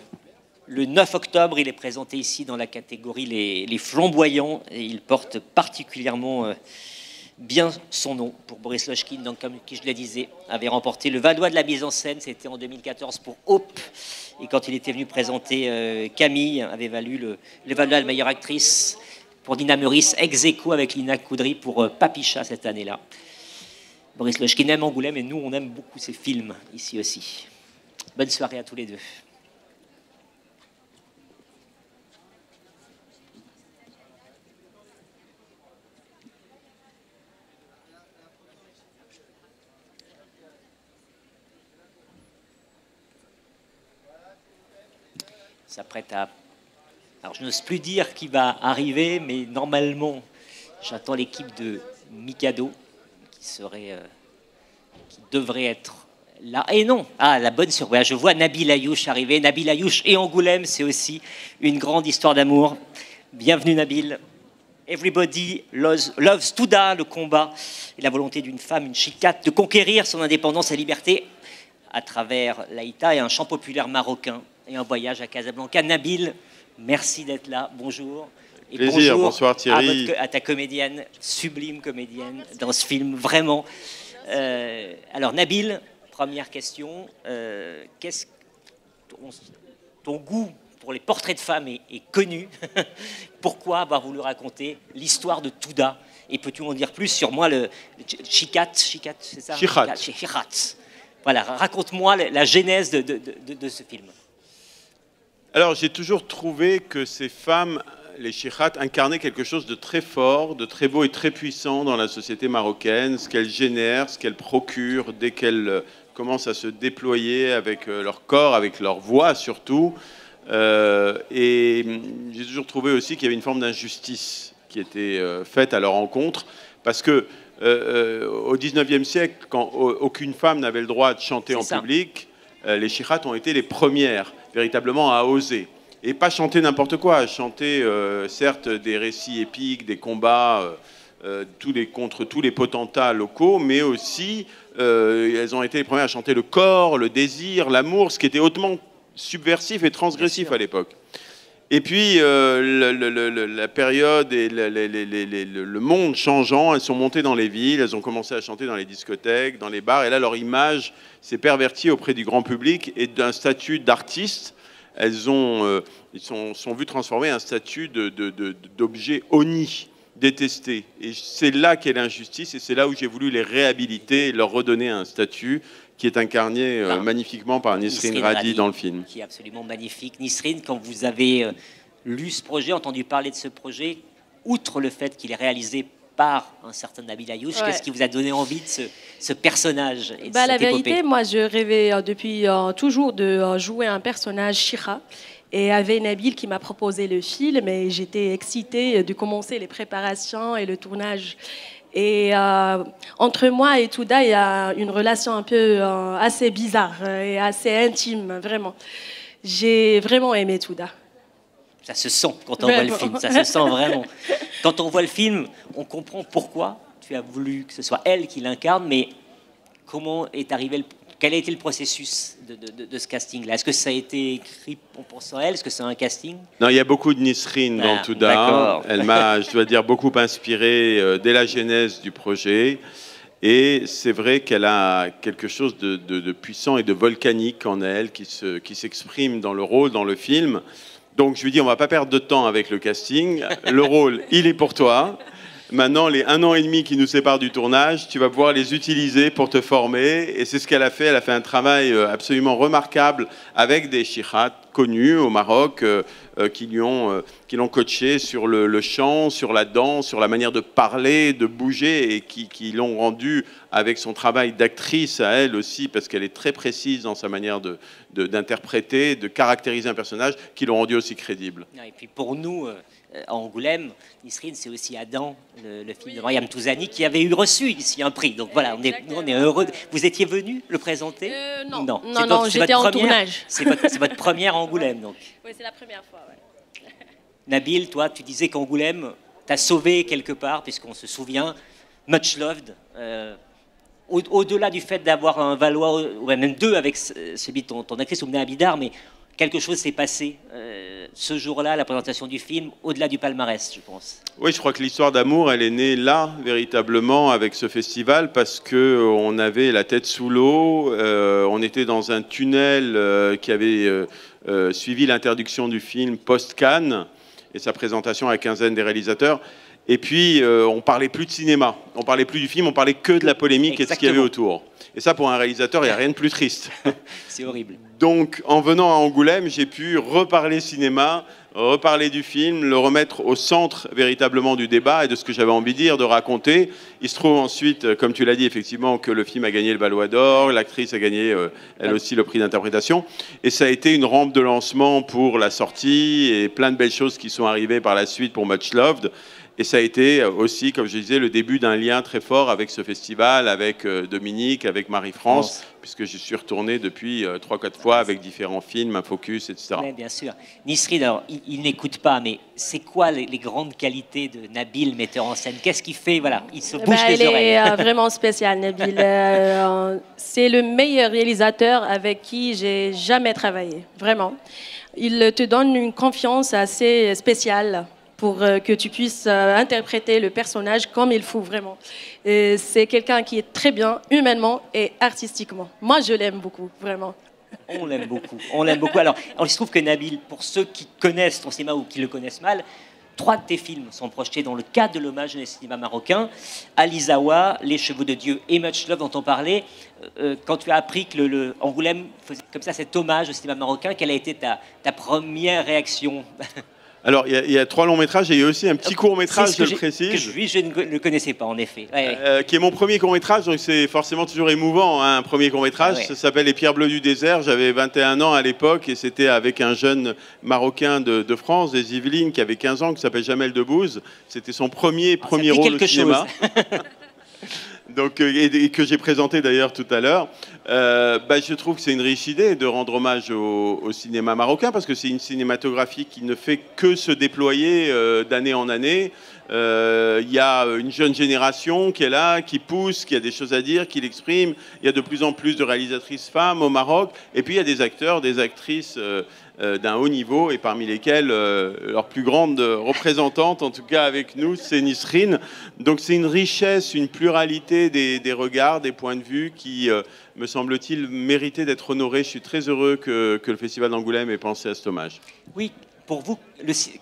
9 octobre. Il est présenté ici dans la catégorie les flamboyants et il porte particulièrement bien son nom pour Boris Lochkin, donc comme je le disais, avait remporté le Valois de la mise en scène, c'était en 2014 pour Hope, et quand il était venu présenter Camille, avait valu le Valois de la meilleure actrice pour Nina Meurice, ex aequo avec Lina Coudry pour Papicha cette année-là. Boris Lochkin aime Angoulême et nous on aime beaucoup ses films ici aussi. Bonne soirée à tous les deux. S'apprête à... Alors, je n'ose plus dire qui va arriver, mais normalement, j'attends l'équipe de Mikado, qui devrait être là. Et non, la bonne surprise. Je vois Nabil Ayouch arriver. Nabil Ayouch et Angoulême, c'est aussi une grande histoire d'amour. Bienvenue, Nabil. Everybody loves Touda, le combat et la volonté d'une femme, une chicate, de conquérir son indépendance et liberté à travers l'Aïta et un chant populaire marocain et un voyage à Casablanca. Nabil, merci d'être là. Bonjour. Et plaisir, bonjour bonsoir Thierry. à ta comédienne, sublime comédienne dans ce film, vraiment. Alors Nabil, première question. Ton goût pour les portraits de femmes est connu. Pourquoi avoir voulu raconter l'histoire de Touda? Et peux-tu en dire plus sur moi, le Chikat, c'est ça? Chikat. Voilà, raconte-moi la genèse de ce film. Alors, j'ai toujours trouvé que ces femmes, les Chikhat, incarnaient quelque chose de très fort, de très beau et très puissant dans la société marocaine, ce qu'elles génèrent, ce qu'elles procurent dès qu'elles commencent à se déployer avec leur corps, avec leur voix surtout. Et j'ai toujours trouvé aussi qu'il y avait une forme d'injustice qui était faite à leur encontre, parce que au 19e siècle, quand aucune femme n'avait le droit de chanter en public, les Shi'at ont été les premières véritablement à oser. Et pas chanter n'importe quoi, chanter certes des récits épiques, des combats contre tous les potentats locaux, mais aussi elles ont été les premières à chanter le corps, le désir, l'amour, ce qui était hautement subversif et transgressif à l'époque. Et puis, la période et le monde changeant, elles sont montées dans les villes, elles ont commencé à chanter dans les discothèques, dans les bars, et là, leur image s'est pervertie auprès du grand public, et d'un statut d'artiste, elles sont vues transformer un statut d'objet honni, détesté. Et c'est là qu'est l'injustice, et c'est là où j'ai voulu les réhabiliter, et leur redonner un statut qui est incarné magnifiquement par Nisrine Radi dans le film. Qui est absolument magnifique. Nisrine, quand vous avez lu ce projet, entendu parler de ce projet, outre le fait qu'il est réalisé par un certain Nabil Ayouch, qu'est-ce qui vous a donné envie de ce personnage et de cette La épopée? vérité, moi, je rêvais depuis toujours de jouer un personnage Shira. Et il y avait Nabil qui m'a proposé le film et j'étais excitée de commencer les préparations et le tournage. Et entre moi et Touda, il y a une relation un peu assez bizarre et assez intime, vraiment. J'ai vraiment aimé Touda. Ça se sent quand on voit le film, ça se sent vraiment. Quand on voit le film, on comprend pourquoi tu as voulu que ce soit elle qui l'incarne, mais comment est arrivé quel a été le processus de ce casting-là? Est-ce que ça a été écrit en pensant à elle? Est-ce que c'est un casting? Non, il y a beaucoup de Nisrine dans Touda. Elle m'a, je dois dire, beaucoup inspiré dès la genèse du projet. Et c'est vrai qu'elle a quelque chose de puissant et de volcanique en elle qui s'exprime dans le rôle, dans le film. Donc je lui dis, on ne va pas perdre de temps avec le casting. Le rôle, il est pour toi. Maintenant, les 1 an et demi qui nous séparent du tournage, tu vas pouvoir les utiliser pour te former. Et c'est ce qu'elle a fait. Elle a fait un travail absolument remarquable avec des Shi'at connus au Maroc qui l'ont coaché sur le chant, sur la danse, sur la manière de parler, de bouger et qui l'ont rendu avec son travail d'actrice à elle aussi, parce qu'elle est très précise dans sa manière d'interpréter, de caractériser un personnage, qui l'ont rendu aussi crédible. Et puis pour nous... à Angoulême, Nisrine, c'est aussi Adam, le film de Mariam Touzani, qui avait reçu ici un prix. Donc voilà, on est heureux. Vous étiez venu le présenter? Non, j'étais en tournage. C'est votre première Angoulême, donc. Oui, c'est la première fois, ouais. Nabil, toi, tu disais qu'Angoulême t'a sauvé quelque part, puisqu'on se souvient, Much Loved, au-delà du fait d'avoir un Valois, ou même deux avec celui de ton actrice, Oumna Abidar, mais quelque chose s'est passé ce jour-là, la présentation du film, au-delà du palmarès, je pense. Oui, je crois que l'histoire d'amour, elle est née là, véritablement, avec ce festival, parce qu'on avait la tête sous l'eau, on était dans un tunnel qui avait suivi l'interdiction du film post-Cannes, et sa présentation à la quinzaine des réalisateurs. Et puis, on parlait plus de cinéma, on parlait plus du film, on parlait que de la polémique. Exactement. Et de ce qu'il y avait autour. Et ça, pour un réalisateur, il n'y a rien de plus triste. C'est horrible. Donc, en venant à Angoulême, j'ai pu reparler cinéma, reparler du film, le remettre au centre véritablement du débat et de ce que j'avais envie de dire, de raconter. Il se trouve ensuite, comme tu l'as dit, effectivement, que le film a gagné le Valois d'Or, l'actrice a gagné, elle aussi, le prix d'interprétation. Et ça a été une rampe de lancement pour la sortie et plein de belles choses qui sont arrivées par la suite pour Much Loved. Et ça a été aussi, comme je disais, le début d'un lien très fort avec ce festival, avec Dominique, avec Marie-France, puisque je suis retourné depuis 3-4 fois avec différents films, un focus, etc. Oui, bien sûr. Nisrine, alors, il n'écoute pas, mais c'est quoi les grandes qualités de Nabil, metteur en scène? Qu'est-ce qu'il fait? Voilà, il se bouche les oreilles. Il est vraiment spécial, Nabil. C'est le meilleur réalisateur avec qui j'ai jamais travaillé, vraiment. Il te donne une confiance assez spéciale pour que tu puisses interpréter le personnage comme il faut, vraiment. C'est quelqu'un qui est très bien, humainement et artistiquement. Moi, je l'aime beaucoup, vraiment. On l'aime beaucoup, on l'aime beaucoup. Alors, il se trouve que Nabil, pour ceux qui connaissent ton cinéma ou qui le connaissent mal, 3 de tes films sont projetés dans le cadre de l'hommage au cinéma marocain. Ali Zawa, Les Chevaux de Dieu et Much Love dont on parlait. Quand tu as appris que Angoulême faisait comme ça cet hommage au cinéma marocain, quelle a été ta première réaction? Alors, il y a 3 longs métrages et il y a aussi un petit court métrage, je le précise. Je ne le connaissais pas, en effet. Qui est mon premier court métrage, donc c'est forcément toujours émouvant, hein, un premier court métrage. Ça s'appelle Les Pierres Bleues du désert. J'avais 21 ans à l'époque et c'était avec un jeune Marocain de France, des Yvelines, qui avait 15 ans, qui s'appelle Jamel Debbouze. C'était son premier rôle au cinéma. Donc, et que j'ai présenté d'ailleurs tout à l'heure. Je trouve que c'est une riche idée de rendre hommage au cinéma marocain, parce que c'est une cinématographie qui ne fait que se déployer d'année en année. Il y a une jeune génération qui est là, qui pousse, qui a des choses à dire, qui l'exprime. Il y a de plus en plus de réalisatrices femmes au Maroc. Et puis il y a des acteurs, des actrices d'un haut niveau, et parmi lesquels leur plus grande représentante, en tout cas avec nous, c'est Nisrine. Donc c'est une richesse, une pluralité des regards, des points de vue qui, me semble-t-il, méritaient d'être honorés. Je suis très heureux que le Festival d'Angoulême ait pensé à cet hommage. Oui. Pour vous,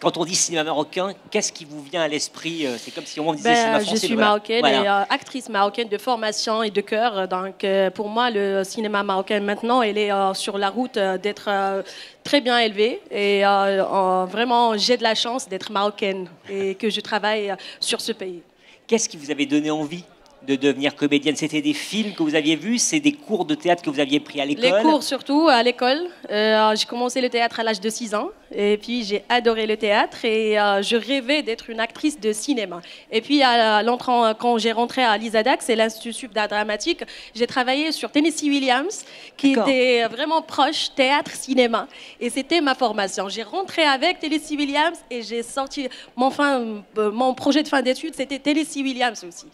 quand on dit cinéma marocain, qu'est-ce qui vous vient à l'esprit? C'est comme si on disait cinéma français. Je suis marocaine et actrice marocaine de formation et de cœur. Donc, pour moi, le cinéma marocain, maintenant, il est sur la route d'être très bien élevé. Et vraiment, j'ai de la chance d'être marocaine et que je travaille sur ce pays. Qu'est-ce qui vous avait donné envie de devenir comédienne? C'était des films que vous aviez vus? C'est des cours de théâtre que vous aviez pris à l'école? Les cours surtout à l'école. J'ai commencé le théâtre à l'âge de 6 ans. Et puis j'ai adoré le théâtre et je rêvais d'être une actrice de cinéma. Et puis quand j'ai rentré à l'ISADAC, c'est l'Institut d'art dramatique, j'ai travaillé sur Tennessee Williams, qui était vraiment proche théâtre-cinéma. Et c'était ma formation. J'ai rentré avec Tennessee Williams et j'ai sorti mon projet de fin d'études, c'était Tennessee Williams aussi.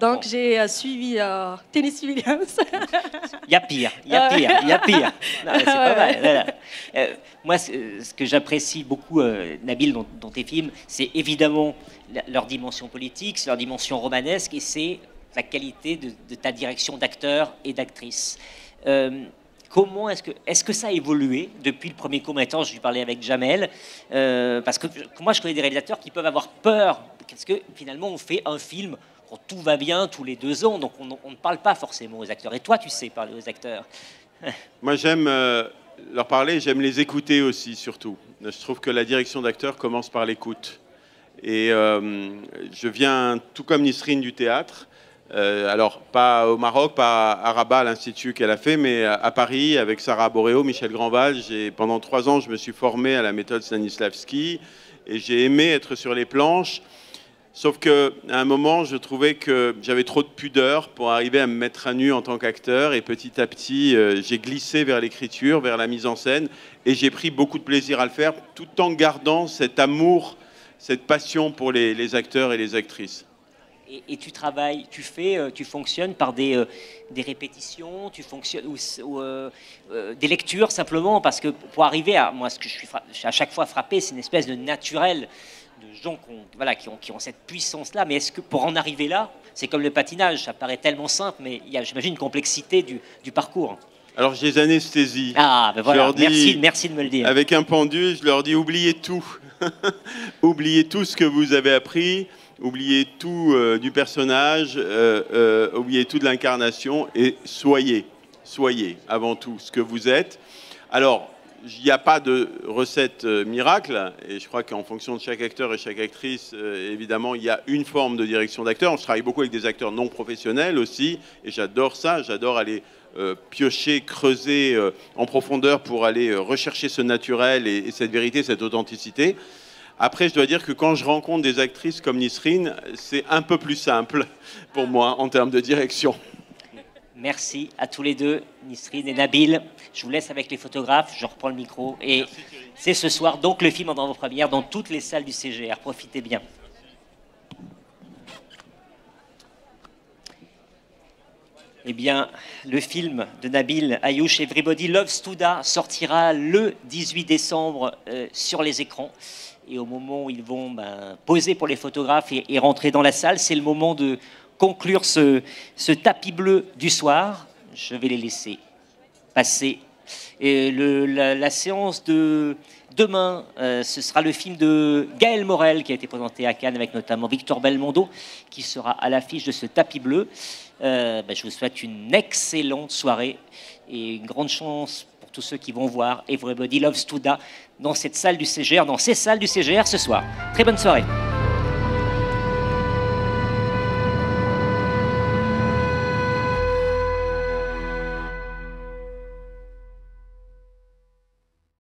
Donc j'ai suivi Tennessee Williams. Il y a pire, il y a pire, il y a pire. Non, c'est pas mal. Voilà. Moi, ce que j'apprécie beaucoup, Nabil, dans tes films, c'est évidemment leur dimension politique, leur dimension romanesque, et c'est la qualité de ta direction d'acteur et d'actrice. Comment est-ce que ça a évolué depuis le premier court-métrage? Je lui parlais avec Jamel, parce que moi, je connais des réalisateurs qui peuvent avoir peur, parce que finalement, on fait un film quand tout va bien tous les 2 ans, donc on ne parle pas forcément aux acteurs. Et toi, tu sais parler aux acteurs. Moi, j'aime leur parler, j'aime les écouter aussi, surtout. Je trouve que la direction d'acteur commence par l'écoute. Et je viens, tout comme Nisrine, du théâtre. Alors, pas au Maroc, pas à Rabat, à l'Institut qu'elle a fait, mais à Paris, avec Sarah Boréo, Michel Grandval. Pendant 3 ans, je me suis formé à la méthode Stanislavski et j'ai aimé être sur les planches. Sauf qu'à un moment, je trouvais que j'avais trop de pudeur pour arriver à me mettre à nu en tant qu'acteur. Et petit à petit, j'ai glissé vers l'écriture, vers la mise en scène. Et j'ai pris beaucoup de plaisir à le faire, tout en gardant cet amour, cette passion pour les acteurs et les actrices. Et tu travailles, tu fonctionnes par des répétitions, tu fonctionnes ou des lectures simplement, parce que pour arriver à moi, ce que je suis à chaque fois frappé, c'est une espèce de naturel de gens qui ont cette puissance-là. Mais est-ce que pour en arriver là, c'est comme le patinage, ça paraît tellement simple, mais il y a, j'imagine, une complexité du parcours. Alors j'ai les anesthésies. Ah, ben voilà, merci de me le dire. Avec un pendu, je leur dis oubliez tout. Oubliez tout ce que vous avez appris, oubliez tout du personnage, oubliez tout de l'incarnation et soyez avant tout ce que vous êtes. Alors, il n'y a pas de recette miracle, et je crois qu'en fonction de chaque acteur et chaque actrice, évidemment, il y a une forme de direction d'acteur. Je travaille beaucoup avec des acteurs non professionnels aussi, et j'adore ça, j'adore aller piocher, creuser en profondeur pour aller rechercher ce naturel et cette vérité, cette authenticité. Après, je dois dire que quand je rencontre des actrices comme Nisrine, c'est un peu plus simple pour moi en termes de direction. Merci à tous les deux, Nisrine et Nabil. Je vous laisse avec les photographes, je reprends le micro. Et c'est ce soir, donc, le film en avant-première dans toutes les salles du CGR. Profitez bien. Eh bien, le film de Nabil Ayouch, Everybody Loves Touda, sortira le 18 décembre sur les écrans. Et au moment où ils vont poser pour les photographes et rentrer dans la salle, c'est le moment de conclure ce tapis bleu du soir. Je vais les laisser passer. Et la séance de demain, ce sera le film de Gaël Morel qui a été présenté à Cannes avec notamment Victor Belmondo qui sera à l'affiche de ce tapis bleu. Je vous souhaite une excellente soirée et une grande chance pour tous ceux qui vont voir Everybody Loves Touda dans cette salle du CGR, dans ces salles du CGR ce soir. Très bonne soirée.